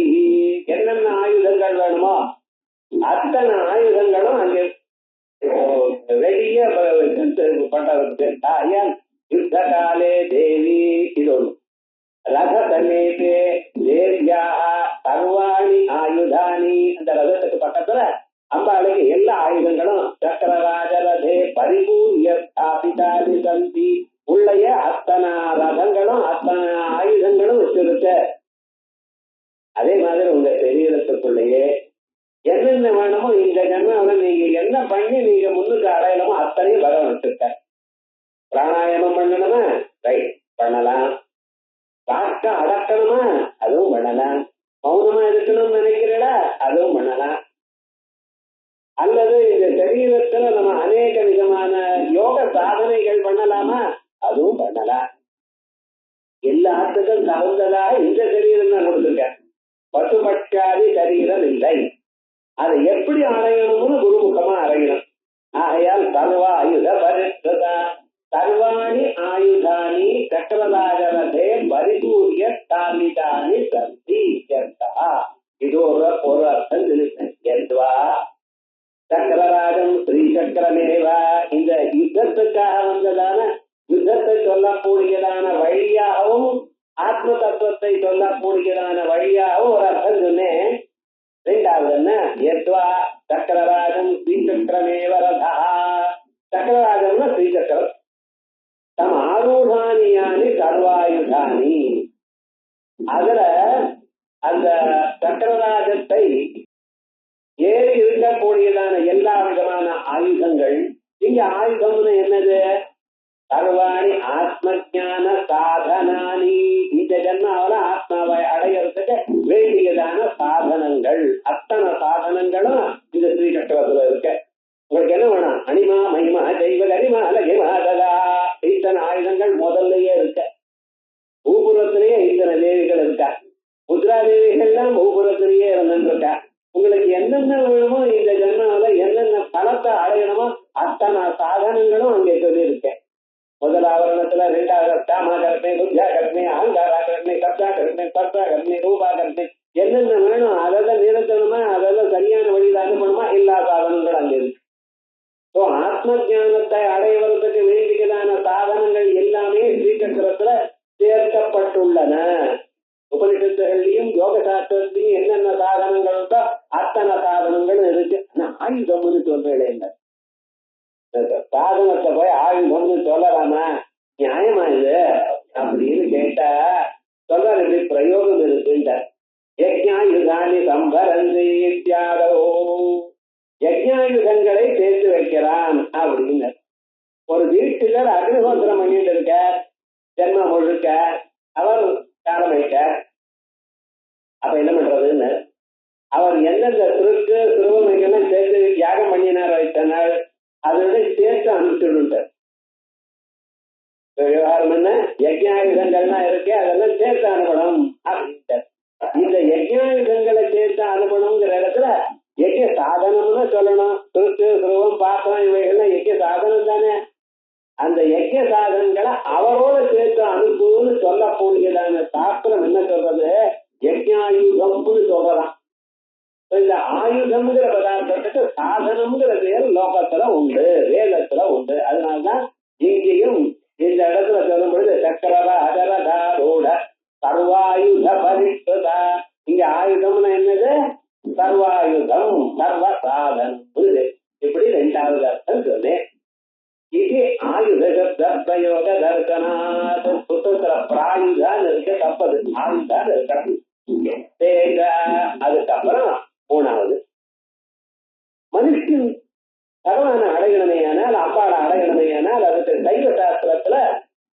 அத்தனை ஆயுதங்களும் அங்கே வெளியே பண்றது. யுத்த காலே தேவி இது ஒண்ணு. ரத சமேதே தேவ்யா சர்வாணி ஆயுதானி, அந்த ரதத்துக்கு பக்கத்துல அம்பாளுக்கு எல்லா ஆயுதங்களும் சக்கரராஜரதே பரிபூர்ய ஸ்தாபிதாதி சந்தி, உள்ளய அத்தனை ரதங்களும் அத்தனை ஆயுதங்களும் வச்சிருக்க. அதே மாதிரி உங்க சரீரத்துக்குள்ளேயே என்னென்ன வேணுமோ இந்த ஜன்மாவில நீங்க என்ன பண்ணி நீங்க முன்னுக்கு அடையணுமோ அத்தனையும் வர வச்சிருக்க. பிராணாயாமம் பண்ணணுமா, ரைட் பண்ணலாம். காக்க அடக்கணுமா, அதுவும் பண்ணலாம். மௌனமா இருக்கணும்னு நினைக்கிறீங்களா, அதுவும் பண்ணலாம். அல்லது இந்த சரீரத்துல நம்ம அநேக விதமான யோக சாதனைகள் பண்ணலாமா, அதுவும் பண்ணலாம். எல்லாத்துக்கும் தகுந்ததா இந்த சரீரம் தான் கொடுத்துருக்கேன். பசுபட்சாதி சரீரம் இல்லை. அதை எப்படி அடையணும்னு குருமுகமா அடையணும். ஆகையால் சர்வாயுத பரிஷ்டதா சர்வாணி ஆயுதானி சக்கரராஜரதே பரிபூரிய ஸ்தாபிதானி சந்தி. இது ஒரு அர்த்தம் சொல்லிட்டேன். எத்வா சக்கரராஜம் ஸ்ரீ சக்கரமேவா, இந்த யுத்தத்துக்காக வந்ததான யுத்தத்தை சொல்லக்கூடியதான வழியாகவும் ஆத்ம தத்துவத்தை சொல்லக்கூடியதான வழியாகவும் ஒரு அர்த்தம் சொன்னேன். ரெண்டாவது என்ன, எத்வா சக்கரராஜம் ஸ்ரீசக்கரமேவ ரதா, சக்கரராஜம்னா ஸ்ரீசக்கரம், தம் ஆரூடானியானி சர்வாயுதானி, அதுல அந்த சக்கரராஜத்தை ஏறி இருக்கக்கூடியதான எல்லா விதமான ஆயுதங்கள். இங்க ஆயுதம்னு என்னது, சர்வாணி ஆத்ம ஞான சாதனானி, இந்த ஜன்மாவில ஆத்மாவை அடையறதுக்கு வேண்டியதான சாதனங்கள், அத்தனை சாதனங்களும் இந்த ஸ்ரீசக்கரத்துல இருக்கு. உங்களுக்கு என்ன வேணும், அனிமா மகிமா தெய்வ அனிமா லகிமாதா, இத்தனை ஆயுதங்கள் முதல்லயே இருக்க. பூபுரத்திலேயே இத்தனை தேவிகள் இருக்கா, முத்ரா தேவிகள்லாம் பூபுரத்திலேயே இருந்துருக்கா. உங்களுக்கு என்னென்ன வேணுமோ இந்த ஜன்மாவில என்னென்ன பலத்தை அடையணுமோ அத்தனை சாதனங்களும் அங்கே சொல்லி இருக்கேன். முதலாவரணத்துல ரெண்டாவது காமா கர்மே, புத்தியா கர்மே, அகங்காரா கர்மே, கப்தா கர்மே, பர்த்தா கர்மே, ரூபா கர்மே, என்னென்ன வேணும் அதெல்லாம் நிறுத்தணுமா, அதெல்லாம் சரியான வழியில் அனுப்பணுமா, எல்லா சாதனங்களும் அங்கே இருக்கு. ஸோ ஆத்ம ஞானத்தை அடைவதற்கு வேண்டியதான சாதனங்கள் எல்லாமே ஸ்ரீசக்கரத்துல சேர்க்கப்பட்டுள்ளன. உபனிஷத்துகள்லையும் யோக சாஸ்திரத்திலையும் என்னென்ன சாதனங்கள் உண்டோ அத்தனை சாதனங்களும் இருக்கு. ஆனா ஆயுதம்னு சொல்றேன், சாதனத்தை போய் ஆயுதம்னு சொல்லலாமா, நியாயமா இது அப்படின்னு கேட்டா சொல்றாரு, இப்படி பிரயோகம் இருக்குன்ற. யஜ்ஞாயுதானி சம்பரந்தி இத்தியாதோ, யஜ்ஞாயுதங்களை சேர்த்து வைக்கிறான் அப்படின்னு. ஒரு வீட்டுல அக்னிஹோத்திரம் பண்ணிட்டு இருக்க, ஜென்மம் முழுக்க அவர் காலமாயிட்டார். அப்ப என்ன பண்றதுன்னு, அவர் எந்தெந்த திருக்கு திருவமைகள்லாம் சேர்த்து யாகம் பண்ணினார் வைத்தனார், அதோட சேர்த்து அனுப்பிச்சுட்டார். விவகாரம் என்ன, யஜ்ஞாயுதங்கள்லாம் இருக்கு, அதெல்லாம் சேர்த்து அனுப்பணும் அப்படின்ட்டார். இந்த யஜ்ஞாயுதங்களை சேர்த்து அனுப்பணுங்கிற இடத்துல யஜ்ய சாதனம்னு சொல்லணும். திருக்கு திருவம் பாத்திரம் இவைகள்லாம் யஜ்ய சாதனம் தானே. அந்த யஜ்ய சாதனங்களை அவரோட சேர்த்து அனுப்புன்னு சொல்லக்கூடியதான சாஸ்திரம் என்ன சொல்றது, யஜ்ஞாயுதம்னு சொல்றதான். இந்த ஆயுதம்ங்கிற பதார்த்தத்துக்கு சாதனம்ங்கிற பேர் லோகத்துல உண்டு, வேதத்துல உண்டு. அதனால்தான் இங்கேயும் இந்த இடத்துல சொல்லும் பொழுது சக்கரவா அதரதாரோட சர்வாயுத பரிஷ்டதா, இங்க ஆயுதம்னு என்னது, சர்வாயுதம் சர்வ சாதனம். இப்படி ரெண்டாவது அர்த்தம் சொன்னேன். இது ஆயுத சப்த பிரயோக தர்சனாத், புத்தகத்துல பிராயுதான்னு இருக்க தப்பது, ஆயுதான்னு இருக்கணும். அதுக்கப்புறம் மூணாவது, மனுஷன் பகவான அடையணுமையானால், அம்பாளை அடையணுமையானால் அதுக்கு சைவ சாஸ்திரத்துல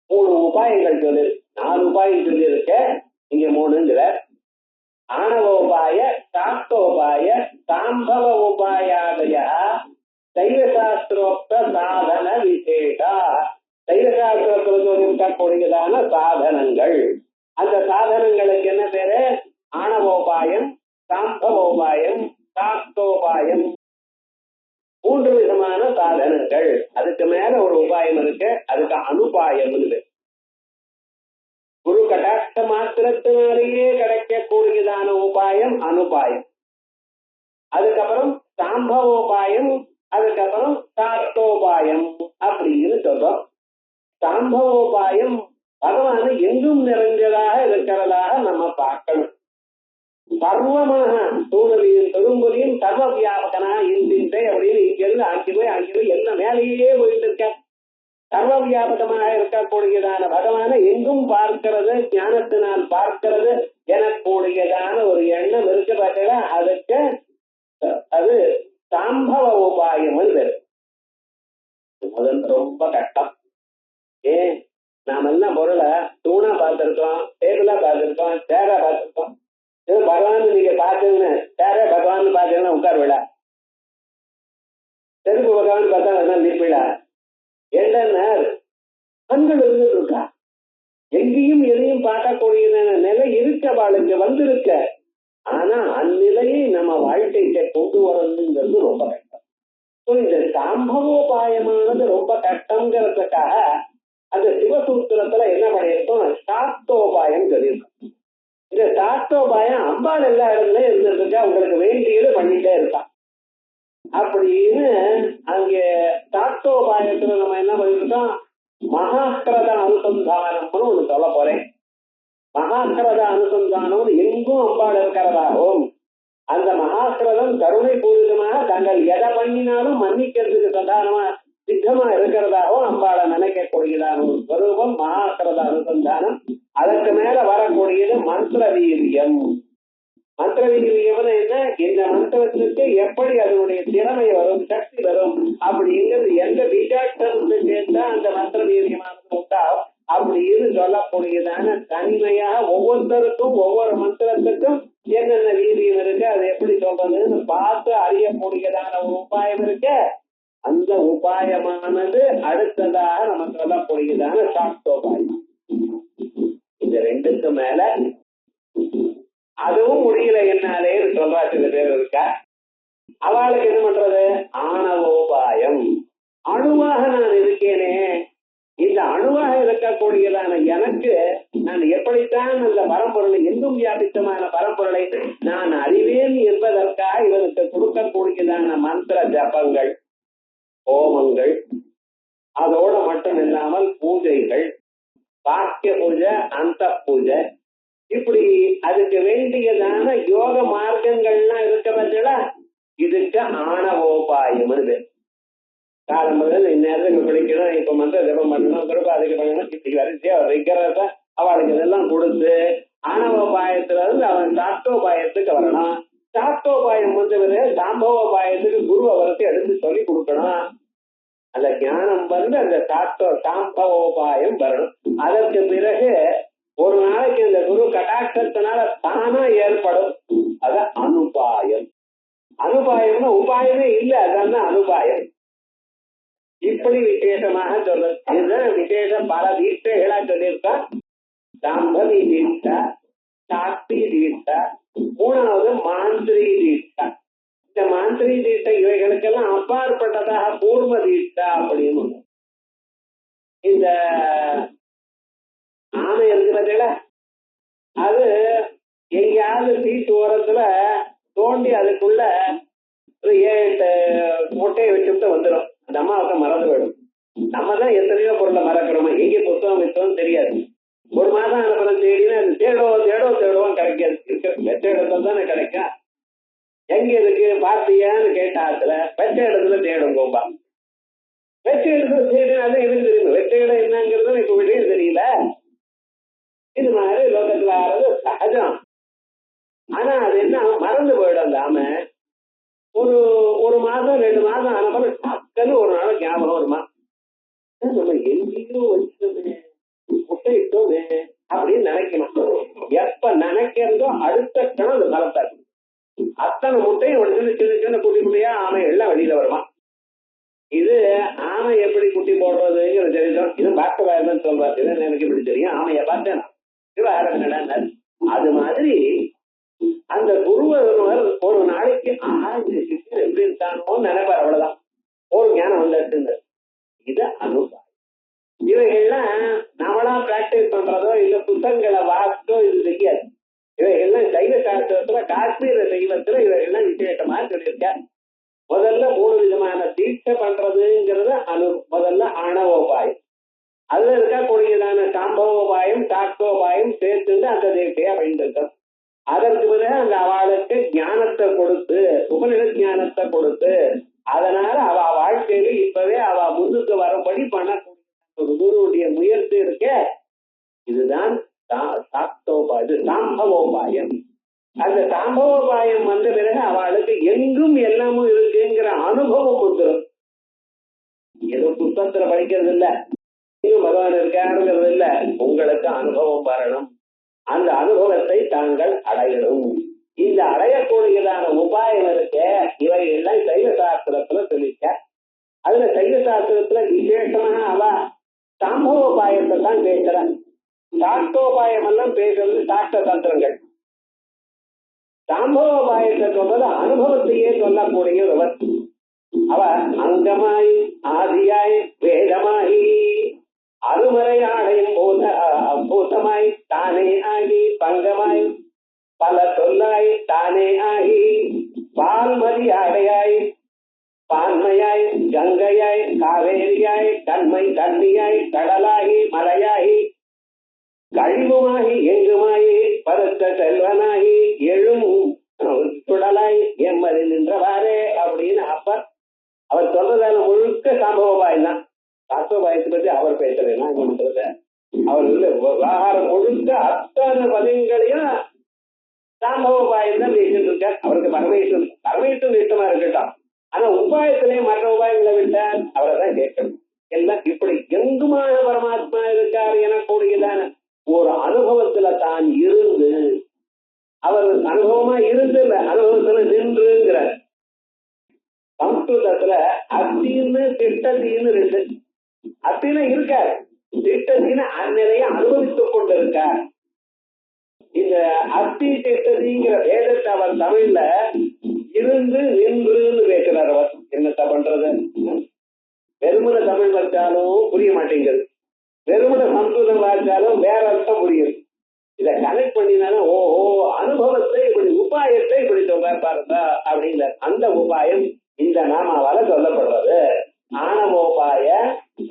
3 உபாயங்கள் சொல்லு, 4 உபாயம் சொல்லி இருக்க, இங்க 3ங்கிற. ஆணவோபாய, சாஸ்தோபாய, சாம்பவ உபாயாதய சைவ சாஸ்திரோக்த சாதன விசேஷா. சைவ சாஸ்திரத்தில் இருக்கக்கூடியதான சாதனங்கள், அந்த சாதனங்களுக்கு என்ன பேரு, ஆணவோபாயம், சாம்பவோபாயம், சாஸ்தோபாயம், 3 விதமான சாதனங்கள். அதுக்கு மேல ஒரு உபாயம் இருக்கு, அதுக்கு அனுபாயம் இருக்கு. குரு கடாட்ச மாத்திரத்தினாலேயே கிடைக்கக்கூடியதான உபாயம் அனுபாயம். அதுக்கப்புறம் சாம்பவோபாயம், அதுக்கப்புறம் சாஸ்தோபாயம் அப்படின்னு சொல்றோம். சாம்பவோபாயம் பகவான் எங்கும் நிறைஞ்சதாக இருக்கிறதாக நம்ம பார்க்கணும். சர்வமாக சூழலையும் தொழும்பொலியும் சர்வ வியாபகனா இருந்தே அப்படின்னு இங்கிருந்து அங்கே போய் எல்லாம் மேலேயே போயிட்டு இருக்க. சர்வ வியாபகமாக இருக்கக்கூடியதான பகவான எங்கும் பார்க்கிறது, ஞானத்தினால் பார்க்கிறது எனக்கூடியதான ஒரு எண்ணம் இருக்கு பார்த்தீங்களா, அதுக்கு அது சாம்பவ உபாயம். முதல் ரொம்ப கஷ்டம். ஏன் நாம எல்லாம் பொருளை தூணா பார்த்திருக்கோம், டேபிளா பார்த்திருக்கோம், சேரா பார்த்திருக்கோம். இது பகவான் நீங்க பார்த்தீங்கன்னு சேர பகவான் பார்த்தீங்கன்னா உட்கார் விழா, செருப்பு பகவான் பார்த்தா நிற்பிழா. என்ன கண்கள் இருந்துட்டு இருக்கா, எங்கேயும் எதையும் பார்க்கக்கூடிய நிலை இருக்கவாளுக்கு வந்திருக்க. ஆனா அந்நிலையை நம்ம வாழ்க்கைக்கு கொண்டு வரணுங்கிறது ரொம்ப கஷ்டம். இந்த சாம்பவோபாயமானது ரொம்ப கஷ்டங்கிறதுக்காக அந்த சிவசூத்திரத்துல என்ன பண்ணியிருக்கோம், சாஸ்தோபாயம் சொல்லியிருக்கோம். இந்த சாஸ்தோபாயம் அம்பாள் எல்லா இடத்துலயும் இருந்துருக்கா, உங்களுக்கு வேண்டியது பண்ணிட்டே இருக்கான் அப்படின்னு. அங்கே சாஸ்தோபாயத்துல நம்ம என்ன பண்ணிருக்கோம், மகாக்கிரத அனுசந்தானம்னு ஒண்ணு சொல்ல போறேன். மகாக்கிரத அனுசந்தானம் எங்கும் அம்பாள் இருக்கிறதாகவும், அந்த மகாக்கிரதம் கருணை பூர்வமாக தாங்கள் எதை பண்ணினாலும் மன்னிக்கிறதுக்கு சாதாரணமா சித்தமா இருக்கிறதாகவும் அம்பாளை நினைக்கக்கூடியதான ஒரு ஸ்வரூபம் மகாக்கிரத அனுசந்தானம். அதற்கு மேல வரக்கூடியது மந்திர வீரியம். மந்திர வீரியம்னு என்ன, இந்த மந்திரத்துக்கு எப்படி அதனுடைய திறமை வரும், சக்தி வரும் அப்படிங்கிறது எந்த விசாட்சத்தை சேர்ந்தா அந்த மந்திர வீரியமானது உண்டாகும் அப்படின்னு சொல்லக்கூடியதான தனிமையாக ஒவ்வொருத்தருக்கும் ஒவ்வொரு மந்திரத்துக்கும் என்னென்ன வீரியம் இருக்கு, அதை எப்படி சொல்றதுன்னு பார்த்து அறியக்கூடியதான ஒரு உபாயம் இருக்கு. அந்த உபாயமானது அடுத்ததாக நம்ம சொல்லக்கூடியதான சாஸ்தோபாயம். இந்த ரெண்டுக்கு மேல அதுவும் முடியல என்னாலே சொல்றா சில பேர் இருக்கா. அவளுக்கு என்ன பண்றது, ஆணவோபாயம். அணுவாக நான் இருக்கேனே, இந்த அணுவாக இருக்கக்கூடியதான எனக்கு நான் எப்படித்தான் அந்த பரம்பொருளை எங்கும் வியாபித்தமான பரம்பொருளை நான் அறிவேன் என்பதற்காக இவருக்கு கொடுக்கக்கூடியதான மந்திர ஜபங்கள், ஹோமங்கள், அதோட மட்டும் இல்லாமல் பூஜைகள், பாக்கிய பூஜை, அந்த பூஜை, இப்படி அதுக்கு வேண்டியதான யோக மார்க்கங்கள்லாம் இருக்க பட்சல இதுக்கு ஆணவோபாயம். காலம் முதல் இந்நேரத்துக்கு பிடிக்கணும், இப்ப மந்திர ஜபம் பண்ணணும், திரும்ப அதுக்கு பண்ணணும், இப்படி வரிசையா வைக்கிறத அவளுக்கு இதெல்லாம் கொடுத்து ஆணவோபாயத்துல இருந்து அவன் சாஸ்தோபாயத்துக்கு வரணும். சாஸ்தோபாயம் வந்து சாம்பவோபாயத்துக்கு குருவை வரிசை எடுத்து சொல்லி கொடுக்கணும். அந்த ஞானம் வந்து அந்த சாம்பவோபாயம் வரணும். அதற்கு பிறகு ஒரு நாளைக்கு இந்த குரு கடாட்சத்தினால தானா ஏற்படும், அத அனுபாயம். அனுபாயம்னா உபாயமே இல்லை, அதான் அனுபாயம். இப்படி விசேஷமாக சொல்றது. இதுதான் விசேஷம். பல தீட்சைகளா சொல்லியிருக்கான். சாம்பவி தீட்சா, சாஸ்தி தீட்சா, மூணாவது மாந்திரி தீட்சா. இந்த மாந்திரி தீட்சை இவைகளுக்கெல்லாம் அப்பாற்பட்டதாக பூர்வ தீட்சா அப்படின்னு. இந்த ஆமை இருக்கு பார்த்தீங்களா, அது எங்கேயாவது தீட்டு ஓரத்துல தோண்டி அதுக்குள்ள 7 முட்டையை வச்சுட்டு வந்துடும். அந்த அம்மாவுக்கு மறந்து போயிடும். நம்ம தான் எத்தனையோ பொருளை மறக்கிறோமா, எங்கே புத்தகம் வச்சோம் தெரியாது. ஒரு மாதம் அனுப்புறம் தேடினா அது தேடுவோம் கிடைக்காது. வெச்ச இடத்துல தானே கிடைக்கும். எங்க இருக்கு பார்த்தியான்னு கேட்டாத்துல வெச்ச இடத்துல தேடும் கோம்பா. வெச்ச இடத்துல தேடு, அது எதுக்கு தெரியும், வெச்ச இடம் என்னங்கிறது இப்ப விட தெரியல. இது மாதிரி லோகத்துல ஆறது சகஜம். ஆனா அது என்ன, மறந்து போயிடும். அந்த ஆமை ஒரு மாதம் 2 மாதம் ஆனப்ப டக்குன்னு ஒரு நாள் ஞாபகம் வருமா, நம்ம எங்கேயோ வச்சோமே, முட்டையிட்டோமே அப்படின்னு நினைக்கணும். எப்ப நினைக்கிறதோ அடுத்த கணம் அது மறந்தாரு. அத்தனை முட்டையும் ஒரு சின்ன குட்டி குட்டியா ஆமை எல்லாம் வெளியில வருமா. இது ஆமை எப்படி குட்டி போடுறதுங்கிற தெரியும். இது பாக்டர் சொல்றாரு. எனக்கு இப்படி தெரியும், ஆமைய பார்த்தேன். அது மாதிரி அந்த குருவர் ஒரு நாளைக்கு எப்படி இருக்கானோ நினைப்பார். அவ்வளவுதான், ஒரு ஞானம் வந்துட்டு. இது அனுபவம். இவைகள்லாம் நம்மளா பிராக்டிஸ் பண்றதோ இல்ல புத்தகங்களை வாசித்தோ இது தெரியாது. இவைகள்லாம் சைவ சாஸ்திரத்துல காஷ்மீர தெய்வத்துல இவைகள்லாம் விசேஷமா சொல்லியிருக்க. முதல்ல 3 விதமான தீட்சை பண்றதுங்கிறது முதல்ல ஆணவோபாயம். அதுல இருக்கக்கூடியதான சாம்பவோபாயம் சாக்தோபாயம் சேர்த்துட்டு அந்த தீட்சையா பயன்படுத்தும். அதற்கு பிறகு அந்த அவளுக்கு ஞானத்தை கொடுத்து உபநிஷ ஞானத்தை கொடுத்து அதனால அவ வாழ்க்கையில இப்பவே அவ முன்னுக்கு வரும்படி பண்ணக்கூடிய ஒரு குருவுடைய முயற்சி இருக்க. இதுதான் இது சாம்பவோபாயம். அந்த சாம்பவோபாயம் வந்த பிறகு அவளுக்கு எங்கும் எல்லாமும் இருக்குங்கிற அனுபவம் வந்துடும். ஏதோ புத்தகத்துல படிக்கிறது இல்ல, பகவான் இருக்காருங்கிறது இல்ல, உங்களுக்கு அனுபவம் வரணும். அந்த அனுபவத்தை தாங்கள் அடையணும். இந்த அடையக்கூடியதான உபாயம் இருக்க இவைகள்லாம் சைவ சாஸ்திரத்துல சொல்லிக்க. அதுல சைவ சாஸ்திரத்துல விசேஷமாக அவ சாம்பவோபாயத்தை தான் பேசுறான். சாஸ்தோபாயம் எல்லாம் பேசுறது சாஸ்திர தந்திரங்கள். சாம்பவோபாயத்தை சொல்றது அனுபவத்தையே சொல்லக்கூடியவர். அவ அங்கமாய் ஆதியாய் வேதமாயி அருமறை ஆடையும் பூதமாய் தானே ஆகி பங்கமாய் பல சொல்லாய் தானே ஆகி பால்மதி ஆடையாய் பான்மையாய் கங்கையாய் காவேரியாய் கண்மை கண்ணியாய் கடலாகி மலையாகி கழிவுமாகி எங்குமாயி பருத்த செல்வனாகி எழும் சுடலாய் எம்மதி நின்றவாறே அப்படின்னு அப்ப அவர் சொல்றதால முழுக்க சம்பவபாயம் தான். சாஸ்திரபாயத்தை பற்றி அவர் பேசுறேன். அவர் விவகாரம் முழுக்க அத்தனை பதங்களையும் சாம்பவபாயம் தான் பேசிட்டு இருக்கார். அவருக்கு பரமேஸ்வரன் இஷ்டமா இருக்கட்டும். ஆனா உபாயத்திலேயே மற்ற உபாயங்களை விட்ட அவரை தான் கேட்கணும். எல்லாம் இப்படி எங்குமான பரமாத்மா இருக்காரு எனக்கூடியதான ஒரு அனுபவத்துல தான் இருந்து அவர் அனுபவமா இருந்து அனுபவத்துல நின்றுங்கிறார். சம்ஸ்கிருதத்துல அத்தின்னு திட்டத்தின்னு ரெண்டு. அத்தின்னு இருக்கார், திட்டத்தின்னு அந்நிலையை அனுபவித்துக் கொண்டிருக்கார். இந்த அத்தி திட்டதிங்கிற வேதத்தை அவர் தமிழ்ல இருந்து நின்றுன்னு பேசுறார். அவர் என்னத்த பண்றது? வெறுமன தமிழ் வச்சாலும் புரிய மாட்டேங்குது, வெறுமன சம்ஸ்கிருதம் வாய்ச்சாலும் வேற அர்த்தம் புரியுது. இதை கனெக்ட் பண்ணினாலும் ஓஹோ அனுபவத்தை இப்படி உபாயத்தை இப்படி சொல்றாரு பாருங்க அப்படிங்கிற அந்த உபாயம் இந்த நாமாவால சொல்லப்படுறது. ஆணவோபாய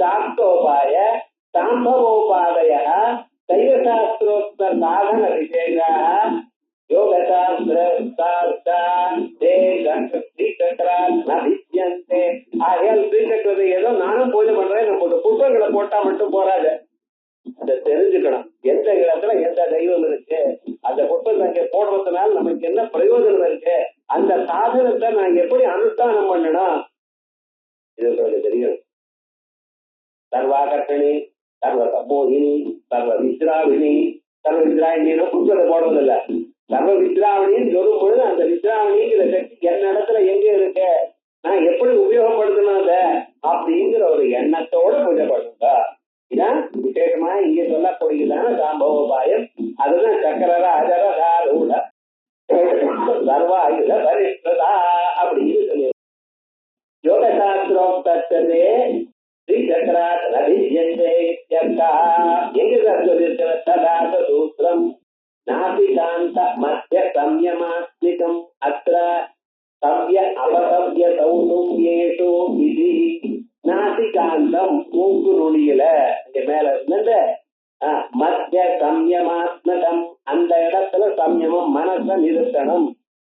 சாக்தோபாய சாம்பவோபாதய சைவசாஸ்திரோக்த சாதன விசேஷாः யோகசாஸ்திர ஏதோ நானும் பூஜை பண்றேன், நம்ம புஷ்பங்களை போட்டா மட்டும் போறாது. அதை தெரிஞ்சுக்கணும். எந்த இடத்துல எந்த தெய்வம் இருக்கு, அந்த புஷ்பத்தை போடுறதுனால நமக்கு என்ன பிரயோஜனம் இருக்கு, அந்த சாதனத்தை நான் எப்படி அனுஷ்டானம் பண்ணணும் இது உங்களுக்கு தெரியும். சர்வாகர்ஷணி சர்வ சமோகினி சர்வ வித்ராவினி சர்வ வித்ராவினியும் புஷ்பத்தை போடுவதில்ல. சர்வ வித்ராவினின்னு சொல்லும் பொழுது அந்த வித்ராவினிங்கிற சக்தி என்ன இடத்துல எங்க இருக்கு, நான் எப்படி உபயோகப்படுத்தணும் அதை அப்படிங்கிற ஒரு எண்ணத்தோட பூஜை பண்ணுங்க. இதான் விசேஷமா இங்க சொல்லக்கூடியதான சாம்பவோபாயம். அதுதான் சக்கரராஜரூட சர்வாயுத பரிஷ்டதா அப்படின்னு சொல்லி யோகசாஸ்திரோக்தே ஸ்ரீ சக்கராத் நபிஜ்யந்தே எங்க சொல்லியிருக்கிற ததாத சூத்திரம் நாசிகாந்த மத்திய சம்யமாஸ்திகம் அத்ர சவ்ய அபசவ்ய சௌதும்யேஷு இது. நாசிகாந்தம் மூக்கு நுனியில மேல இருந்து மத்திய சம்யமாத்மகம் அந்த இடத்துல சம்யமம் மனச நிறுத்தணும்.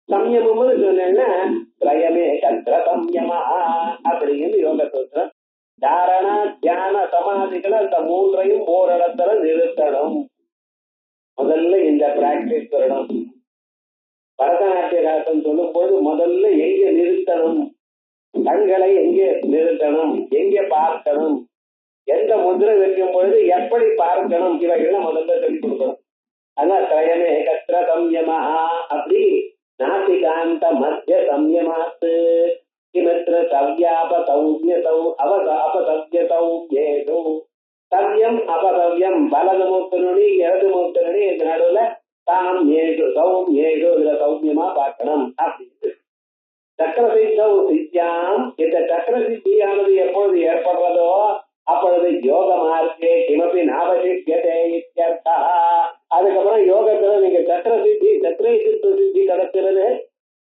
சம்யமம்னு சொன்னா திரயமே கத்திர சம்யமா அப்படின்னு யோக சூத்திரம். தாரணா தியான சமாதிகள் அந்த மூன்றையும் ஓரிடத்துல நிறுத்தணும். முதல்ல இந்த பிராக்டிஸ் வரணும். பரதநாட்டிய ராசம் சொல்லும் போது முதல்ல எங்க நிறுத்தணும், கண்களை எங்கே நிறுத்தணும், எங்கே பார்க்கணும், எந்த முதிரை வைக்கும் பொழுது எப்படி பார்க்கணும், இவைகள்லாம் முதல்ல சொல்லிக் கொடுக்கணும். அதான் திரயமே கத்திர சம்யமா அப்படி நாசிகாந்த மத்திய சம்யமாத்து கிமத்திர சவ்யாப சௌமியதௌ அபசவ்யதௌ ஏதோ சவ்யம் அபசவ்யம் வலது மூக்கு நுனி இடது மூக்கு நுனி இந்த நடுவுல தாம் ஏழு சௌம் ஏழு இதுல சௌமியமா பார்க்கணும் அப்படின்னு. சக்கர சித்தம் சித்தியாம். இந்த சக்கர சித்தியானது எப்பொழுது ஏற்படுறதோ அப்பொழுது யோக மார்க்கே கிமப்பி நாவசிஷ்யதே இத்யர்த்தா. அதுக்கப்புறம் யோகத்துல நீங்க சக்கர சித்தி சக்கரை சித்து சித்தி கிடைக்கிறது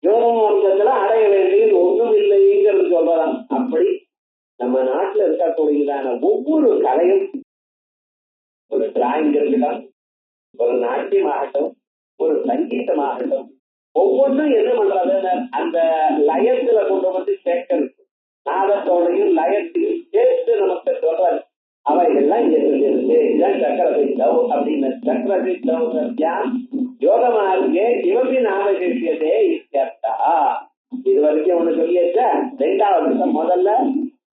யோக மார்க்கத்துல அடைய வேண்டியது ஒன்றும் இல்லை உலகத்தில் இருக்கக்கூடியதான ஒவ்வொரு கலையும், ஒரு டிராயிங் இருக்கட்டும், ஒரு நாட்டியமாகட்டும், ஒரு சங்கீதமாகட்டும், ஒவ்வொன்றும் என்ன பண்றதுன்னு அந்த லயத்துல கொண்டு வந்து சேர்க்கிறது, நாதத்தோடையும் லயத்தையும் சேர்த்து நமக்கு சொல்றது. அவைகள்லாம் இங்க சொல்லியிருக்கு. இதுதான் சக்கரசித்தவ் அப்படின்னு. சக்கரசித்தவ் யோகமார்க்கே சிவபி நாமசிஷ்யதே இத்தியர்த்தா. இது வரைக்கும் ஒண்ணு சொல்லியாச்சா? ரெண்டாவது முதல்ல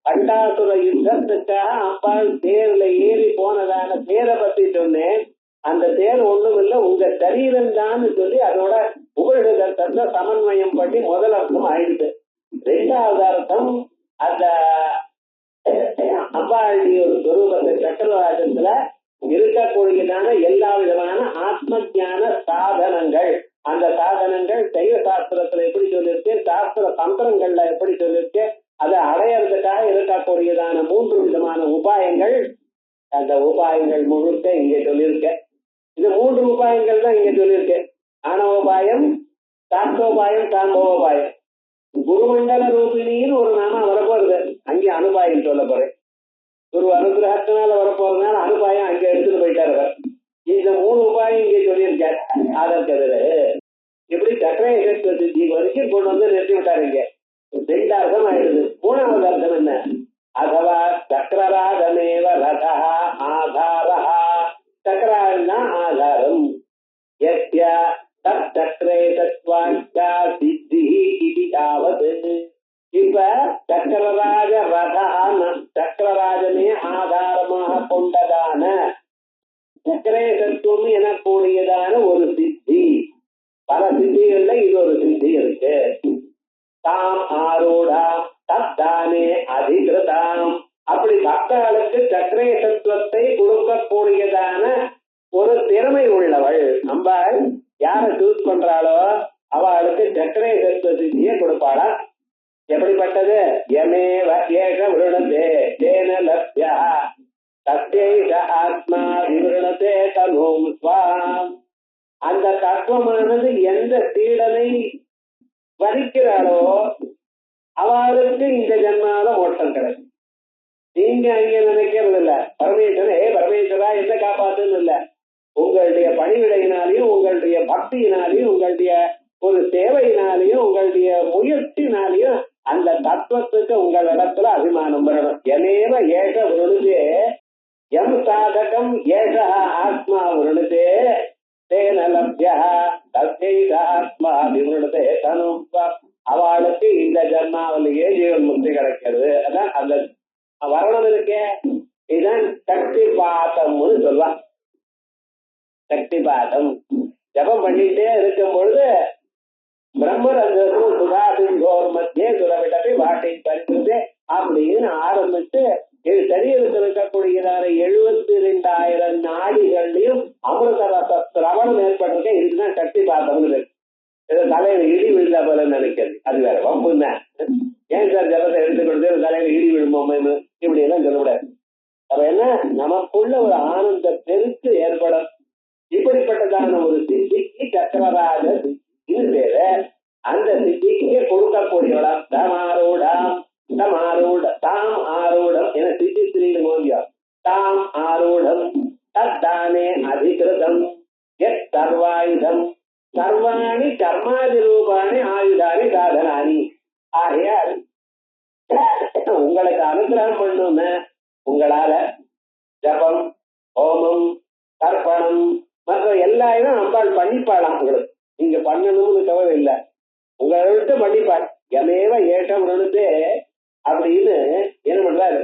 பண்டாசுர யுத்தத்துக்காக அம்பாள் தேர்ல ஏறி போனதான தேரை பத்தி சொன்னேன். அந்த தேர் ஒண்ணும் இல்லை, உங்க சரீரம் தான் சொல்லி அதோட உபரிடத்தை சமன்வயம் பண்ணி முதல் அர்த்தம் ஆயிடுது. ரெண்டாவது அர்த்தம் அந்த அம்பாளுடைய ஒரு சொரூபத்தை சக்கரராஜத்துல இருக்கக்கூடியதான எல்லா விதமான ஆத்ம ஞான சாதனங்கள். அந்த சாதனங்கள் சைவ சாஸ்திரத்துல எப்படி சொல்லிருக்கு, சாஸ்திர தந்திரங்கள்ல எப்படி சொல்லிருக்கு, அதை அடையறதுக்காக இருக்கக்கூடியதான 3 விதமான உபாயங்கள். அந்த உபாயங்கள் முழுக்க இங்க சொல்லியிருக்க. இந்த 3 உபாயங்கள் தான் இங்க சொல்லியிருக்கு. ஆணவோபாயம், சாஸ்திரோபாயம், சாம்பவோபாயம். குருமண்டல ரூபிணின்னு ஒரு நாம வரப்போறது, அங்கே அனுபாயம் சொல்ல போறேன். குரு அனுகிரகத்தினால வரப்போறதுனால அனுபாயம் அங்க எடுத்துட்டு போயிட்டாரு. இந்த 3 உபாயம் இங்கே சொல்லியிருக்காரு. அதற்கு எப்படி சக்கரேஸ்வர சித்தி வரைக்கும் கொண்டு வந்து நிறுத்தி விட்டாருங்க. 2 அர்த்தம் ஆயிடுது. 3வது அர்த்தம் என்ன? அதுவா சக்கரராஜமேவ ரதா ஆதாரா. சக்கராஜன் தான் ஆதாரம். சக்கரே தத்வாச்சா சித்தி இது ஆவது. இப்ப சக்கரராஜ ரதான சக்கரராஜனே ஆதாரமாக கொண்டதான சக்கரேசத்துவம் எனக்கூடியதான ஒரு சித்தி. பல சித்திகள்ல இது ஒரு சித்தி இருக்கு. தாம் ஆரூடா தத்தானே அதிகிருதாம். அப்படி பக்தர்களுக்கு சக்கரேசத்துவத்தை கொடுக்கக்கூடியதான ஒரு திறமை உள்ளவள் அம்பாள். யார சூஸ் பண்றாளோ அவளுக்கு சக்கரேசத்துவ சித்தியை கொடுப்பாளா. எப்படிப்பட்டது? யமேவ ஏக விருணதே தேன லப்யா தத்யைஷ ஆத்மா விருணதே தனும் ஸ்வாம். அந்த தத்துவமானது எந்த சீடனை வரிக்கிறாளோ அவளுக்கு இந்த ஜன்மால மோட்சம் கிடைக்கும். நீங்க அங்க நினைக்கிறது இல்ல பரமேஸ்வரே பரமேஸ்வரா என்ன காப்பாத்துன்னு இல்ல. உங்களுடைய பணிவிடையினாலையும் உங்களுடைய பக்தியினாலையும் உங்களுடைய ஒரு சேவையினாலையும் உங்களுடைய முயற்சினாலையும் அந்த தத்துவத்துக்கு உங்களிடத்துல அபிமானம் வரணும். எமேவ ஏக விருணுதே எம் சாதகம் ஏக ஆத்மா விருணுதே தேன லப்யா தத்யைஷ ஆத்மா விருணுதே தனும். அவளுக்கு இந்த ஜன்மாவிலேயே ஜீவன் முக்தி கிடைக்கிறது. அதான் அந்த வரணம் இருக்கே, இதுதான் சக்தி பாதம்னு சொல்லுவான். சக்தி பாதம் ஜபம் பண்ணிட்டே இருக்கும் பொழுது பிரம்மரந்தோ சுதாசிங்கோர் மத்திய சுரவிடத்தை வாட்டை பறிக்கிறது அப்படின்னு ஆரம்பிச்சு சரீரத்தில் இருக்கக்கூடியதான 72,000 நாடிகள்லையும் அமிர்த ரச சிரவணம் ஏற்பட்டிருக்க. இதுதான் சக்தி பாதம்னு இருக்கு. தலையில இடி விழுந்தா போல நினைக்கிறது, அது வேற வம்புன்னா. ஏன் சார் ஜபத்தை எடுத்துக்கொடுத்து தலையில இடி விழும்போம் இப்படி எல்லாம் சொல்லக்கூடாது. அப்ப என்ன, நமக்குள்ள ஒரு ஆனந்த பெருக்கு ஏற்படும். இப்படிப்பட்டதான ஒரு சித்திக்கு சக்கரராஜ சித்தின்னு பேரு. அந்த சித்திக்கு கொடுக்கக்கூடியவளம் தமாரூடம். தமாரூட தாம் ஆரூடம் என சித்தி ஸ்ரீடு மோதியம். தாம் ஆரூடம் தத்தானே அதிகிருதம் எத் சர்வாயுதம் சர்வாணி கர்மாதி ரூபாணி ஆயுதானி சாதனானி. ஆகையால் உங்களுக்கு அனுகிரகம் பண்ணுன்னு உங்களால ஜபம், ஹோமம், தர்ப்பணம் மற்ற எல்லாரும் அம்பாள் பண்ணிப்பாளாம். உங்களுக்கு நீங்க பண்ணணும்னு தவிர இல்லை, உங்களை விட்டு பண்ணிப்பாள். எமேவ ஏற்றம் விழுந்து அப்படின்னு என்ன பண்றாரு,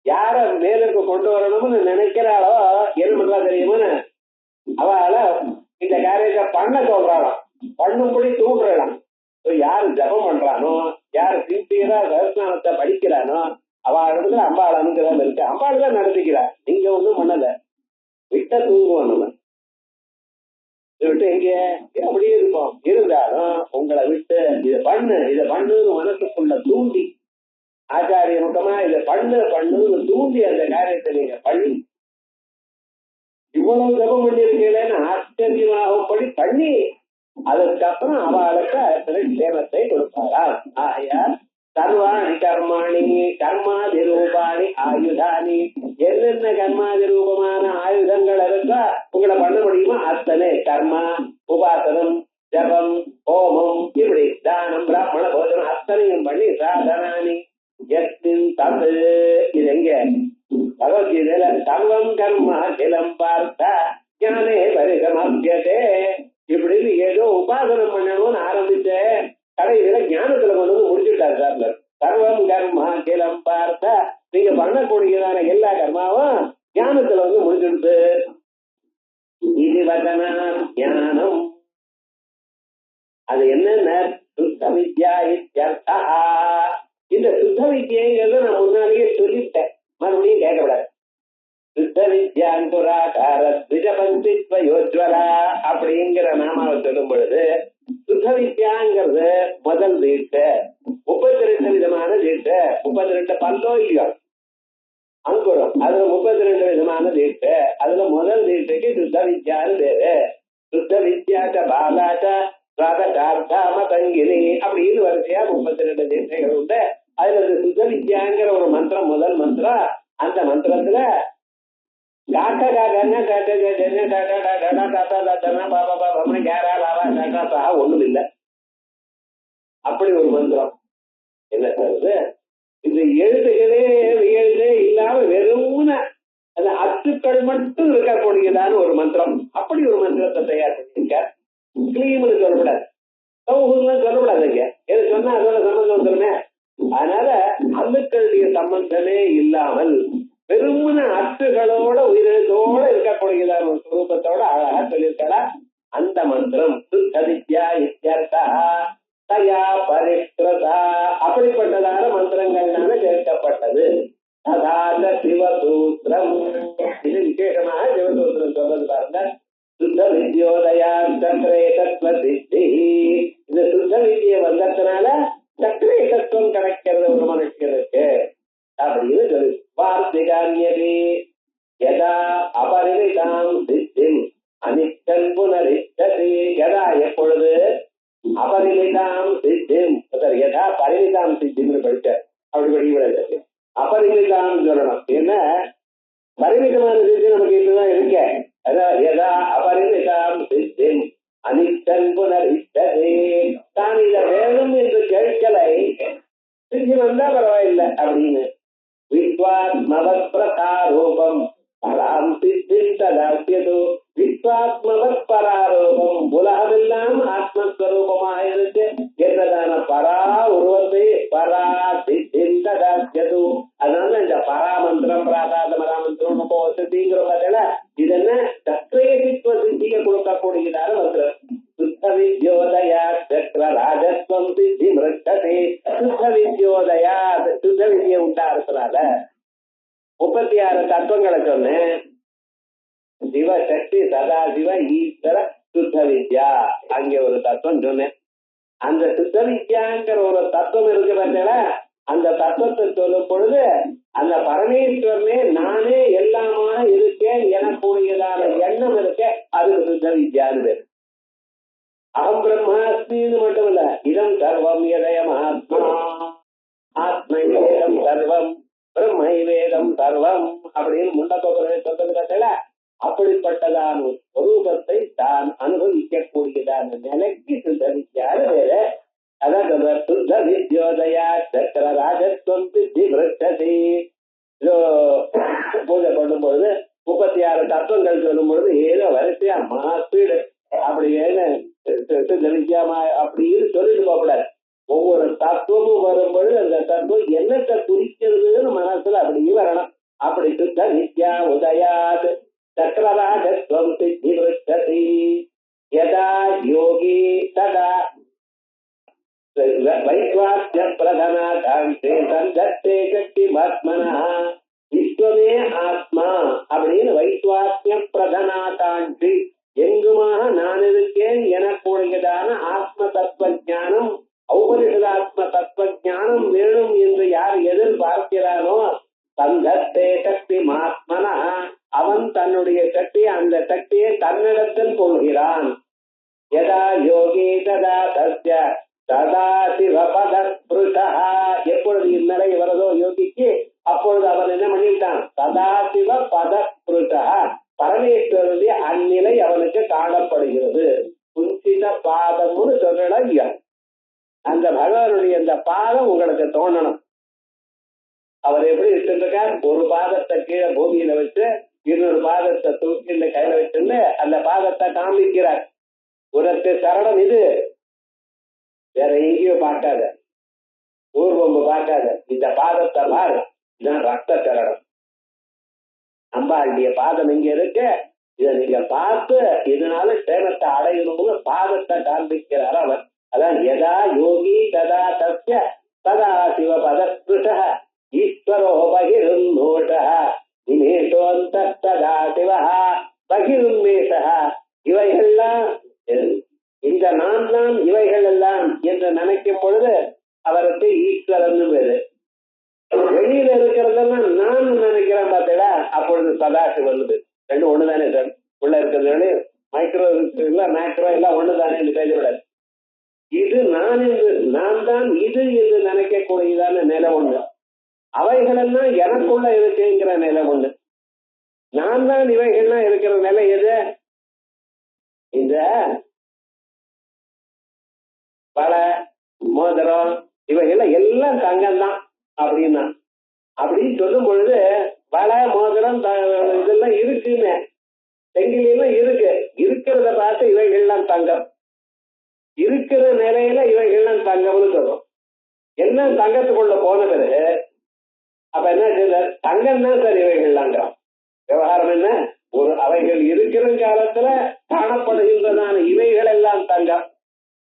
யார மேலுக்கு கொண்டு வரணும்னு நினைக்கிறாளோ என்ன பண்றா தெரியுமா, அவளை இந்த காரியத்தை பண்ண சொல்றாளாம், பண்ணும்படி தூண்டுறாளாம். யாரு ஜபம் பண்றானோ, யாரு சின்சியரா தரிசனத்தை படிக்கிறானோ அவளுக்கு அம்பாள் அனுகிரகம் இருக்கு. அம்பாள் தான் நடத்திக்கிறார், நீங்க ஒண்ணும் பண்ணல. விட்ட தூங்குவோம் நம்ம விட்டு எங்க அப்படியே இருப்போம். இருந்தாலும் உங்களை விட்டு இதை பண்ணுன்னு மனசுக்குள்ள தூண்டி ஆச்சாரிய முகமா இதை பண்ணுன்னு தூண்டி அந்த காரியத்தை நீங்க பண்ணி இவ்வளவு ஜபம் பண்ணிருக்கீங்களேன்னு ஆச்சரியமாகப்படி பண்ணி அதுக்கப்புறம் அவளுக்கு சேமத்தை கொடுப்பாரா. ஆகையால் சர்வாணி கர்மாணி கர்மாதி ரூபாணி ஆயுதானி, என்னென்ன கர்மாதி ரூபமான ஆயுதங்கள் இருக்கோ உங்களை பண்ண முடியுமோ அத்தனை கர்மா, உபாசனம், ஜபம், ஹோமம், இப்படி தானம், பிராமண போஜனம் அத்தனையும் பண்ணி சாதனானி எஸ்மின் தது, இது எங்க பகவத்கீதையில சர்வம் கர்மா கிலம் பார்த்தா ஞானே பரிகமப்யதே, இப்படின்னு ஏதோ உபாசனம் பண்ணணும்னு ஆரம்பிச்ச கடைசியில ஞானத்துல கொண்டு வந்து முடிச்சுட்டாரு சார். சர்வம் கர்மா கிலம் பார்த்தா, நீங்க பண்ணக்கூடியதான எல்லா கர்மாவும் ஞானத்துல வந்து முடிச்சுடுது. இது வதனா ஞானம், அது என்னென்ன சுத்த வித்யா இத்யர்த்தா. இந்த சுத்த வித்யங்கிறத நான் முன்னாலேயே சொல்லிவிட்டேன், மறுபடியும் கேட்கக்கூடாது. சுத்த வித்யாங்குராகார திஜபந்தித்வயோஜ்வலா அப்படிங்கிற நாமாவை சொல்லும் பொழுது சுத்த வித்யாங்கிறது முதல் தீட்சை. 32 விதமான தீட்சை, 32 பல்லோ இல்லையோ அங்குரம், அதுல 32 விதமான தீட்சை. அதுல முதல் தீட்சைக்கு சுத்த வித்யான்னு பேரு. சுத்த வித்யாச்ச பாலாச்ச தங்கினி அப்படின்னு வரிசையா 32 தீட்சைகள் உண்டு. அதுல இந்த சுத்த வித்யாங்கிற ஒரு மந்திரம் முதல் மந்திரம். அந்த மந்திரத்துல ஒண்ணும் இல்லை, அப்படி ஒரு மந்திரம். என்ன சொல்றது, இந்த எழுத்துகளே எழுதே இல்லாம வெறும் அந்த அச்சுக்கள் மட்டும் இருக்கக்கூடியதான ஒரு மந்திரம். அப்படி ஒரு மந்திரத்தை தயார் பண்ணிருக்க. கிளீம்னு சொல்லக்கூடாது, சௌஹுன்னு சொல்லக்கூடாதுங்க. எது சொன்னா அதோட சம்பந்தம் வந்துருமே. அதனால அழுக்களுடைய சம்பந்தமே இல்லாமல் வெறுமன அச்சுகளோட உயிரிழத்தோட இருக்கக்கூடியதான ஒரு சுரூபத்தோட அழகா சொல்லியிருக்காளா அந்த மந்திரம். சுத்த வித்யா இத்யர்த்தா தயா பரிஷ்கிருதா, அப்படிப்பட்டதான மந்திரங்கள்னால சேர்க்கப்பட்டது. அதாத சிவசூத்திரம், இது விசேஷமாக சிவசூத்திரம் சொல்றது பாருங்க. சுத்த வித்யோதயா சக்கரே தத்துவ சித்தி, இந்த சுத்த வித்தியை வந்ததுனால சக்கரே தத்துவம் கிடைக்கிறது ஒரு மனுஷனுக்கு அப்படின்னு சொல்லு. வார்த்திகான்யபி யதா அபரிமிதாம் சித்திம் அனித்தன் புனரிச்சதி, யதா எப்பொழுது அபரிமிதாம் சித்திம், யதா பரிமிதாம் சித்தின்னு படிச்ச அப்படி படிக்கூடாது, அபரிமிதாம் சொல்லணும். ஏன்னா பரிமிதமான சித்தி நமக்கு இப்பதான் இருக்க. அதான் யதா அபரிமிதாம் சித்திம் அனித்தன் புனரிச்சதி, தான் இதை வேணும் என்று கேட்கலை, சித்தி வந்தா பரவாயில்லை அப்படின்னு. விஸ்வாத்மவத் பிரகாரோபம் பராம் சித்திம் ததாஸ்யது, விஸ்வாத்மவத் பராரோபம், உலகமெல்லாம் ஆத்மஸ்வரூபமாக இருக்கு என்றதான பரா உருவத்தை பரா சித்திம் ததாஸ்யது. அதனால இந்த பராமந்திரம் பிராதாத மராமந்திரம் வசதிங்கிற பார்த்தா இது என்ன சக்ரேசித்துவ சித்தியை கொடுக்கக்கூடியதான மந்திரம். சுத்த வித்யோதயா சக்கர ராஜஸ்வம் சித்தி மிருஷ்டதே, சுத்த வித்யோதயா சுத்த வித்தியை உண்டாகிறதுனால 36 தத்துவங்களை சொன்னேன். சிவ சக்தி சதா சிவ ஈஸ்வர சுத்த வித்யா, அங்கே ஒரு தத்துவம் சொன்னேன். அந்த சுத்த வித்யாங்கிற ஒரு தத்துவம் இருக்கு பார்த்தா, அந்த தத்துவத்தை சொல்லும் பொழுது அந்த பரமேஸ்வரனே நானே எல்லாமா இருக்கேன் எனக்கூடியதான எண்ணம் இருக்கேன், அதுக்கு சுத்த வித்யான்னு பேர். அகம் பிரம்மாஸ்மின்னு மட்டும் இல்ல, இதம் சர்வம் எதயம் ஆத்மா, ஆத்மைவேதம் சர்வம் பிரம்மைவேதம் சர்வம் அப்படின்னு முண்டக்கோபுரமே சொல்றது பார்த்தல. அப்படிப்பட்டதான ஸ்வரூபத்தை தான் அனுபவிக்கக்கூடியதான நிலைக்கு சுத்த வித்யான்னு வேறு. அதான் சொல்ற சுத்த வித்யோதயா சக்கர ராஜஸ்வம் சித்தி மிருஷ்டதி. இதோ பூஜை பண்ணும் பொழுது 36 தத்துவங்கள் சொல்லும் பொழுது ஏதோ வரிசையா மாஸ்பீடு அப்படியே சுத்த வித்யாமா அப்படின்னு சொல்லிட்டு போகக்கூடாது. ஒவ்வொரு தத்துவமும் வரும் பொழுது அந்த தத்துவம் என்னத்தை குறிக்கிறதுன்னு மனசுல அப்படியே வரணும். அப்படி சுத்த வித்யா உதயாது சக்கரராஜஸ்வம் சித்தி மிருஷ்டதி. யதா யோகி ததா வைஸ்வாஸ்ய பிரதனா காந்தே சந்தத்தே சக்தி ஆத்மனா, விஸ்வமே ஆத்மா அப்படின்னு வைஸ்வாஸ்ய பிரதனா காந்தி, எங்குமாக நான் இருக்கேன் எனக்கூடியதான ஆத்ம தத்துவ ஞானம், ஔபனிஷதாத்ம தத்துவ ஞானம் வேணும் என்று யார் எதிர்பார்க்கிறானோ சந்தத்தே சக்தி ஆத்மனா, அவன் தன்னுடைய சக்தி அந்த சக்தியை தன்னிடத்தில் கொள்கிறான். யதா யோகி ததா தஸ்ய சதாசிவ பதஸ்பிருஷா. எப்பொழுது இந்நிலை வரதோ யோகிக்கு, அப்பொழுது அவன் என்ன பண்ணிவிட்டான்? சதாசிவ பதஸ்பிருஷா, பரமேஸ்வரனுடைய அந்நிலை அவனுக்கு காணப்படுகிறது. குஞ்சித பாதம்னு சொல்றா இல்லையா, அந்த பகவானுடைய அந்த பாதம் உங்களுக்கு தோணணும். அவர் எப்படி வச்சிருக்கார்? ஒரு பாதத்தை கீழே பூமியில வச்சு இன்னொரு பாதத்தை தூக்கி இந்த கையில வச்சுன்னு அந்த பாதத்தை காமிக்கிறார். உனக்கு சரணம் இது, வேற எங்கேயும் பார்க்காத, ஊர்வம்பு பார்க்காத, இந்த பாதத்தை பாரு, இதுதான் ரத்த சரணம். அம்பாளுடைய பாதம் இங்க இருக்கு, இதை நீங்க பார்த்து இதனால சேமத்தை அடையணும்னு பாதத்தை காண்பிக்கிறார் அவர். அதான் யதா யோகி ததா தஸ்ய ததா சிவ பதஸ்பிருஷ ஈஸ்வரோ பகிருந்தோஷ நிமேஷோந்த ததா சிவ பகிருன்மேஷ. இவைகள்லாம் இந்த நான் தான் இவைகள் எல்லாம் என்று நினைக்கும் பொழுது அவருக்கு ஈஸ்வரன் பேரு. வெளியில இருக்கிறதெல்லாம் நான் நினைக்கிறேன் பார்த்தா, அப்பொழுது சதாசிவன். ரெண்டும் ஒண்ணுதானே சார்? உள்ள இருக்கிறது மைக்ரோ இல்ல மேக்ரோ எல்லாம் ஒண்ணுதானே பேசக்கூடாது. இது நான் என்று, நான் தான் இது என்று நினைக்கக்கூடியதான நிலை ஒண்ணு. அவைகளெல்லாம் எனக்குள்ள இருக்குங்கிற நிலை ஒண்ணு. நான் தான் இவைகள்லாம் இருக்கிற நிலை எது? இந்த பல மோதிரம் இவைகள் எல்லாம் தங்கம் தான் அப்படின்னா, அப்படின்னு சொல்லும் பொழுது வள மோதிரம் இதெல்லாம் இருக்குன்னு செங்கிலாம் இருக்கு, இருக்கிறத பார்த்து இவைகள்லாம் தங்கம், இருக்கிற நிலையில இவைகள்லாம் தங்கம்னு சொல்றோம். எல்லாம் தங்கத்துக்குள்ள போன பிறகு அப்ப என்ன செய்ய, தங்கம் தான் சார் இவைகள்லாங்கிறோம். விவகாரம் என்ன? ஒரு அவைகள் இருக்கிற காலத்துல காணப்படுகின்றதான இவைகள் எல்லாம் தங்கம்,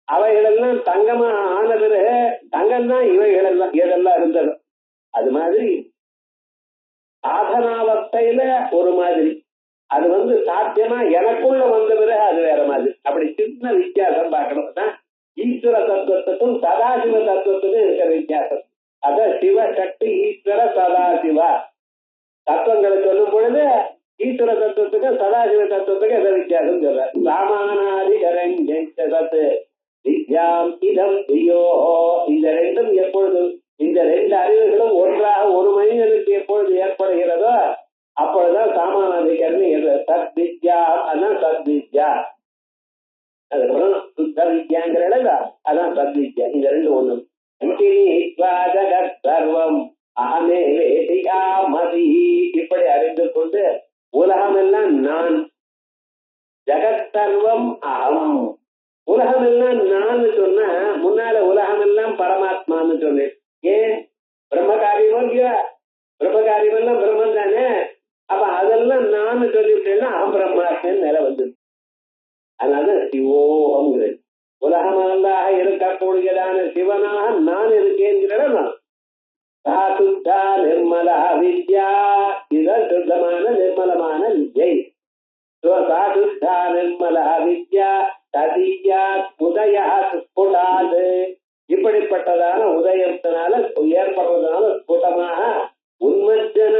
அவைகள் எல்லாம் தங்கமா ஆன பிறகு தங்கம் தான் இவைகள் எல்லாம் எதெல்லாம் இருந்தது. அது மாதிரி சாதனாவஸ்தையில ஒரு மாதிரி, அது சாத்தியமா எனக்குள்ள வந்த பிறகு அது வேற மாதிரி. அப்படி சின்ன வித்தியாசம் பார்க்கணும் தான் ஈஸ்வர தத்துவத்துக்கும் சதாசிவ தத்துவத்துக்கும் இருக்கிற வித்தியாசம். அத சிவ சக்தி ஈஸ்வர சதாசிவா தத்துவங்களை சொல்லும் பொழுது ஈஸ்வர தத்துவத்துக்கும் சதாசிவ தத்துவத்துக்கும் எதை வித்தியாசம் சொல்ற. ராமானாதிகரஞ்சத்து வித்யாம் இதம் தியோ, இந்த ரெண்டும் எப்பொழுது, இந்த ரெண்டு அறிவுகளும் ஒன்றாக ஒரு மனிதனுக்கு எப்பொழுது ஏற்படுகிறதோ அப்பொழுதுதான் சாமானாதிகரணி சத் வித்யா. அதான் சத் வித்யா. அதுக்கப்புறம் சுத்த வித்யாங்கிறத அதான் சத் வித்யா. இந்த ரெண்டு ஒண்ணு. சர்வம் அகமே வேதிகாமதி, இப்படி அறிந்து கொண்டு உலகம் எல்லாம் நான், ஜகத் சர்வம் அகம், உலகம் எல்லாம் நான் சொன்னா முன்னால உலகம் எல்லாம் பரமாத்மான்னு சொன்னேன். ஏன்? பிரம்ம காரியமோ இல்லையா? பிரம்ம காரியம் எல்லாம் பிரம்மன் தானே. அப்ப அதெல்லாம் நான் சொல்லிவிட்டேன்னா அகம் பிரம்மாத்மன் நிலை வந்து, அதனால சிவோகம்ங்கிறது உலகமல்லாக இருக்கக்கூடியதான சிவனாக நான் இருக்கேங்கிற நான். சாசுத்தா நிர்மலா வித்யா, இதுதான் சுத்தமான நிர்மலமான வித்யை. சாசுத்தா நிர்மலா வித்யா ததியா உதய ஸ்புடாது, இப்படிப்பட்டதான உதயத்தினால ஏற்படுறதுனால ஸ்புடமாக உன்மஜ்ஜன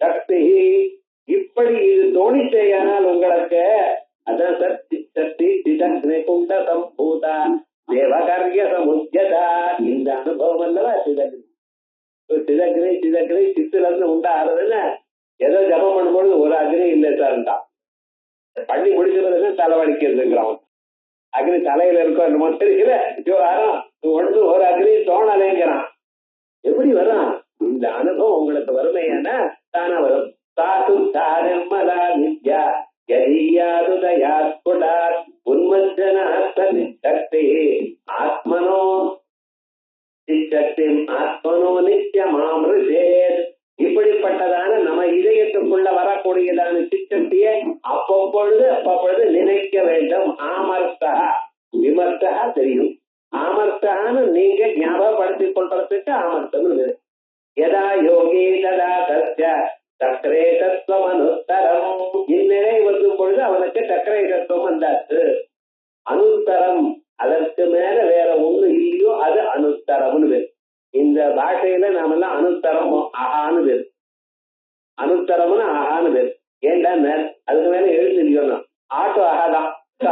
சக்தி, இப்படி இது தோணிச்சேயானால் உங்களுக்கு அதான் சக்தி சக்தி சிதக்னி குண்ட சம்பூதா தேவகாரிய சமுத்தியதா, இந்த அனுபவம் அல்லவா சிதக்னி. சிதக்னி சிதக்னி சித்துல இருந்து உண்டாகிறதுன்னு ஏதோ ஜபம் பண்ணும்போது ஒரு அக்னி இல்லை சார்ந்தா பண்ணி முடிக்கிறது தலைவலிக்கிறதுங்கிறான். அக்னி தலையில இருக்கும் என்னமோ தெரியல, ஒன்று ஒரு அக்னி தோணலைங்கிறான். எப்படி வரும்? இந்த அனுபவம் உங்களுக்கு வறுமையான தானா வரும். சாது நிர்மலா வித்யா உன்மஜ்ஜனி ஆத்மனோ ஆத்மனோ நித்தியமாமிருஷேத், இப்படிப்பட்டதான நம்ம இதயத்துக்குள்ள வரக்கூடியதான சிச்சக்தியை அப்பப்பொழுது நினைக்க வேண்டும். ஆமர்த்தா விமர்த்தா தெரியும். ஆமர்த்தான்னு நீங்க ஞாபகப்படுத்திக் கொள்றதுக்கு ஆமர்த்தம். யதா யோகி ததா தஸ்ய சக்கரே தத்துவம் அனுத்தரம், இந்நிலை வரும் பொழுது அவனுக்கு சக்கரை தத்துவம் வந்தாச்சு. அனுத்தரம், அதற்கு மேல வேற ஒண்ணு இல்லையோ அது அனுத்தரம்னு பேர். இந்த பாஷையில நாம எல்லாம் அனுத்தரம் ஆகான்னு பேர். அனுத்தரம்னு ஆகான்னு பேர். ஏன்டா அதுக்கு மேல எழுத்து இல்லையோ, ஆட்டோ ஆகாதான்.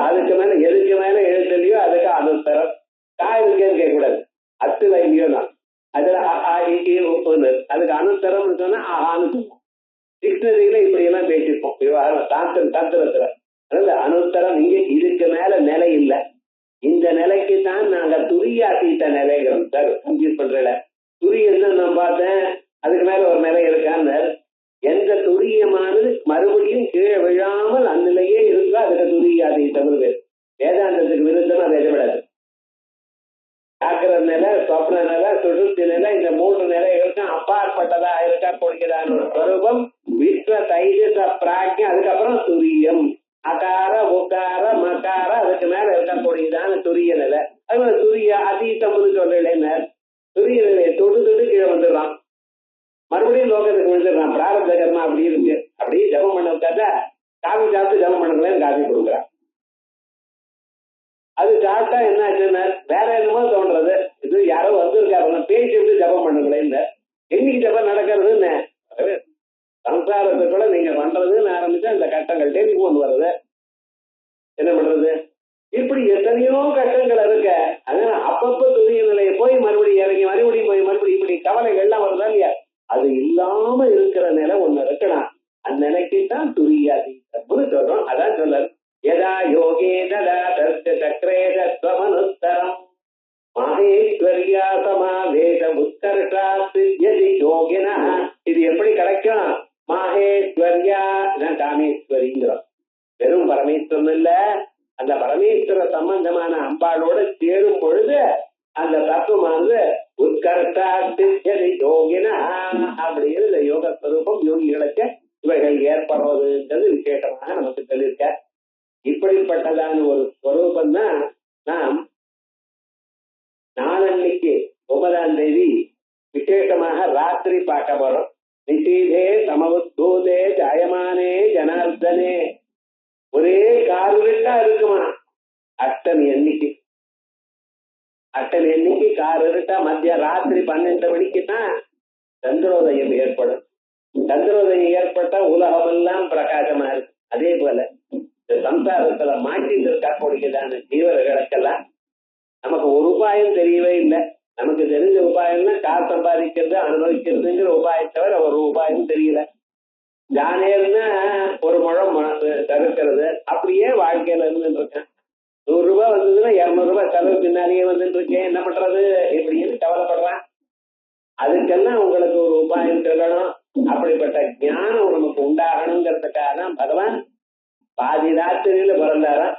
அதுக்கு மேல எதுக்கு மேல எழுத்து இல்லையோ அதுக்கு அனுத்தரம். காய் இருக்கேன்னு கேட்கக்கூடாது. அத்துல இல்லையோ நான் அதுல அதுக்கு அனுத்தரம் சொன்னா ஆணுக்கும். டிக்ஷனரியில இப்படி எல்லாம் பேசியிருப்போம் விவகாரம் தந்திரத்துல. அதனால அனுத்தரம் இங்க இதுக்கு மேல நிலை இல்லை. இந்த நிலைக்கு தான் நாங்க துரியாதீத நிலைகிறோம் சார். கன்ஃபியூஸ் பண்றல துரியன்னு நான் பார்த்தேன், அதுக்கு மேல ஒரு நிலை இருக்கான்னு. எந்த துரியமானது மறுபடியும் கீழே விழாமல் அந்நிலையே இருக்கா அதுக்கு துரியாதீதம் பேர். வேதாந்தத்துக்கு விருத்தமா பேசப்படாது. காக்கிற நிலை, சொப்ன நிலை, சுழுத்தி நிலை, இந்த 3 நிலைகளுக்கும் அப்பாற்பட்டதா இருக்கா கொடுக்கிறான் ஒரு ஸ்வரூபம் விஸ்வ தைஜச பிராக்ஞ. அதுக்கப்புறம் துரியம் அகார உகார மகார அதுக்கு மேல இருக்கக்கூடியதான துரிய நிலை. அது துரிய அதீதம்னு சொல்றேன். துரிய நிலையை தொட்டு கீழே வந்துடுறான், மறுபடியும் லோகத்துக்கு விழுந்துடுறான். பிராரப்த கர்மா அப்படி இருக்கு. அப்படியே ஜபம் பண்ண உட்காந்தா காவி சாப்பிட்டு ஜபம் பண்ணுங்களேன்னு காவி கொடுக்குறான். அது சாப்பிட்டா என்ன ஆச்சுன்னா வேற என்னமோ தோன்றது. இது யாரோ வந்திருக்காரு பேசிட்டு ஜபம் பண்ணுங்களேன்னு. என்னைக்கு ஜபம் நடக்கிறதுன்னு சம்சாரத்துக்குள்ள நீங்க பண்றதுன்னு ஆரம்பிச்சா இந்த கட்டங்கள் டெலிபோன் வருது. என்ன பண்றது? இப்படி எத்தனையோ கட்டங்கள் இருக்க. அதனால அப்பப்ப துரிய நிலையை போய் மறுபடியும் இறங்கி மறுபடியும் போய் மறுபடியும் இப்படி கவலைகள்லாம் வருதா இல்லையா? அது இல்லாம இருக்கிற நிலை ஒண்ணு இருக்கலாம். அந்த நிலைக்கு தான் துரியாதீதம்னு சொல்றோம். அதான் சொல்றாரு யதா யோகே ததா தஸ்ய சக்ரேத ஸ்வமனுத்தரம் மாஹேஸ்வர்யா சமாவேத உத்கர்ஷா சித்யதி யோகினः. இது எப்படி கிடைக்கும்? மாஹேஸ்வர்யா காமேஸ்வரிங்கிறோம். வெறும் பரமேஸ்வரன் இல்ல, அந்த பரமேஸ்வர சம்பந்தமான அம்பாளோட சேரும் பொழுது அந்த தத்துவமானது உத்கர்ஷா சித்யதி யோகினः அப்படிங்கிற யோக ஸ்வரூபம் யோகிகளுக்கு இவைகள் ஏற்படுவதுன்றது விசேஷமாக நமக்கு சொல்லியிருக்க. இப்படிப்பட்டதான ஒரு ஸ்வரூபம் தான் நாம் நாளன்னைக்கு 9ஆம் தேதி விசேஷமாக ராத்திரி பார்க்க போறோம். நிஷீதே சமவுத்பூதே ஜாயமானே ஜனார்தனே. ஒரே காருட்டா இருக்குமா அஷ்டமி அன்னைக்கு. அஷ்டமி அன்னைக்கு காருட்டா மத்திய ராத்திரி 12 மணிக்கு தான் சந்திரோதயம் ஏற்படும். சந்திரோதயம் ஏற்பட்டா உலகமெல்லாம் பிரகாசமா இருக்கு. அதே போல இந்த சம்சாரத்துல மாட்டிட்டு இருக்கக்கூடியதான ஜீவர்களுக்கெல்லாம் நமக்கு ஒரு உபாயம் தெரியவே இல்லை. நமக்கு தெரிஞ்ச உபாயம்னா கார் சம்பாதிக்கிறது அனுபவிக்கிறதுங்கிற உபாயம் தவிர ஒரு உபாயம் தெரியல. ஜானேர்னா ஒரு முழம் தவிர்க்கிறது. அப்படியே வாழ்க்கையில இருந்துட்டு இருக்கேன். 100 ரூபாய் வந்ததுன்னா 200 ரூபாய் செலவு பின்னாலேயே வந்துட்டு இருக்கேன். என்ன பண்றது இப்படின்னு கவலைப்படுறான். அதுக்கெல்லாம் உங்களுக்கு ஒரு உபாயம் சொல்லணும். அப்படிப்பட்ட ஞானம் நமக்கு உண்டாகணுங்கிறதுக்காக தான் பகவான் பாதி ராத்திரியில பிறந்தாராம்.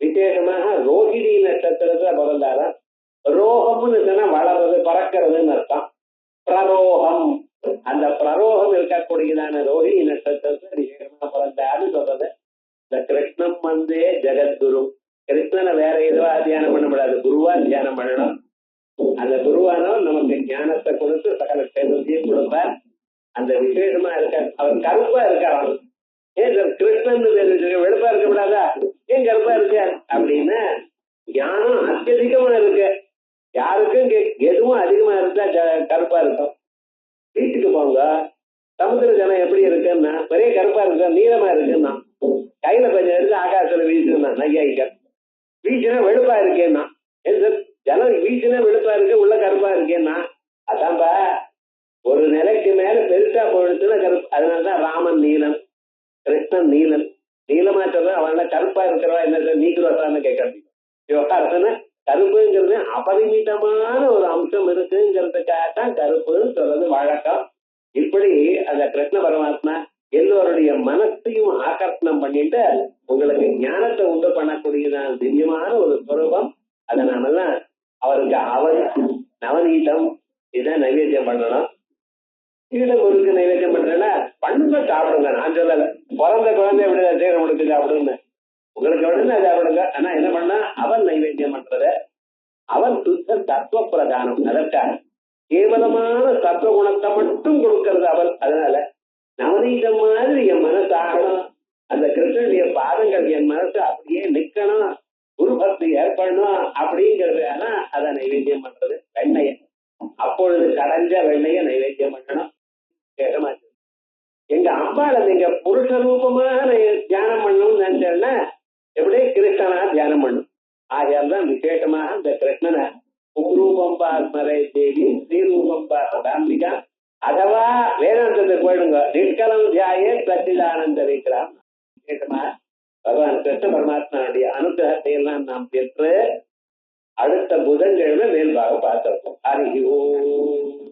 விசேஷமாக ரோஹிணி நட்சத்திரத்துல பிறந்தாராம். ரோகம்னு சொன்னா வளர்றது பறக்கிறதுன்னு அர்த்தம். பிரரோகம், அந்த பிரரோகம் இருக்கக்கூடியதான ரோஹிணி நட்சத்திரத்துல விசேஷமா பிறந்தாருன்னு சொல்றது. இந்த கிருஷ்ணம் ஜெகத்குரு. கிருஷ்ணனை வேற எதுவா தியானம் பண்ணக்கூடாது, குருவா தியானம் பண்ணணும். அந்த குருவானவர் நமக்கு ஞானத்தை கொடுத்து சகல சேதத்தையும் கொடுப்பார். அந்த விசேஷமா இருக்க அவர் கருப்பா இருக்கார். ஏன் சார் கிருஷ்ணன் வெளுப்பா இருக்க கூடாதா? ஏன் கருப்பா இருக்க அப்படின்னா ஞானம் அத்தியதிகமா இருக்கு. யாருக்கும் எதுவும் அதிகமா இருந்தா கருப்பா இருக்கும். வீட்டுக்கு போங்க, சமுத்திர ஜலம் எப்படி இருக்குன்னா ஒரே கருப்பா இருக்கு, நீளமா இருக்குன்னா. கையில கொஞ்சம் எடுத்து ஆகாசத்துல வீசுனா நையாயிக்க வீசுனா வெளுப்பா இருக்கேன்னா. ஜலம் வீசுனா வெளுப்பா இருக்கு, உள்ள கருப்பா இருக்கேன்னா. அதான்பா ஒரு நிலைக்கு மேல பெருசா போயிடுச்சுன்னா கருப்பு. அதனாலதான் ராமன் நீலன், கிருஷ்ணன் நீலன். நீளமா சொல்ற அவன கருப்பா இருக்கிறவா என்ன நீக்குறவான்னு கேட்கறது. விவகாரத்துன்னு கருப்புங்கிறது அபரிமிதமான ஒரு அம்சம் இருக்குங்கிறதுக்காகத்தான் கருப்புன்னு சொல்றது வழக்கம். இப்படி அந்த கிருஷ்ண பரமாத்மா எல்லோருடைய மனசையும் ஆகர்ஷணம் பண்ணிட்டு உங்களுக்கு ஞானத்தை உண்டு பண்ணக்கூடியதான் திவ்யமான ஒரு ஸ்வரூபம். அதை நாமெல்லாம் அவருக்கு நவநீதம் இதை நைவேத்தியம் பண்ணணும். முருக்கு நைவேத்தியம் பண்றேன்னா பண்ணுங்க, சாப்பிடுங்க. நான் சொல்லல பிறந்த குழந்தை எப்படி செய்யற முடுக்கு சாப்பிடுங்க, உங்களுக்கு எவ்வளவு சாப்பிடுங்க. ஆனா என்ன பண்ணா அவன் நைவேத்தியம் பண்றது, அவன் சுத்த தத்துவ பிரதானம். அதற்காக கேவலமான தத்துவ குணத்தை மட்டும் கொடுக்கறது அவன். அதனால நவநீதம் மாதிரி என் மனசு ஆகணும். அந்த கிருஷ்ணனுடைய பாதங்கள் என் மனசு அப்படியே நிக்கணும், குரு பக்தி ஏற்படணும் அப்படிங்கிறது. ஆனா அதை நைவேத்தியம் பண்றது வெண்ணைய. அப்பொழுது கடைஞ்ச வெண்ணைய நைவேத்தியம் பண்ணணும். எங்க அம்பாளை நீங்க புருஷ ரூபமா தியானம் பண்ணணும்னு நினைச்சேன்னா எப்படியே கிருஷ்ணனா தியானம் பண்ணும். ஆகையால் தான் விசேஷமாக இந்த கிருஷ்ணனை உக்ரூபம் பாஸ்மரை தேவி ஸ்ரீரூபம் பாசதாம்பிகா அதுவா வேதாந்தத்துக்கு போயிடுங்க நிஷ்கலம் தியாயே சச்சிதானந்த விக்ரம் விசேஷமாக பகவான் கிருஷ்ண பரமாத்மாவுடைய அனுகிரகத்தை எல்லாம் நாம் பெற்று அடுத்த புதன்கிழமை மேல்பாக பார்த்திருக்கோம். ஹரி ஓம்.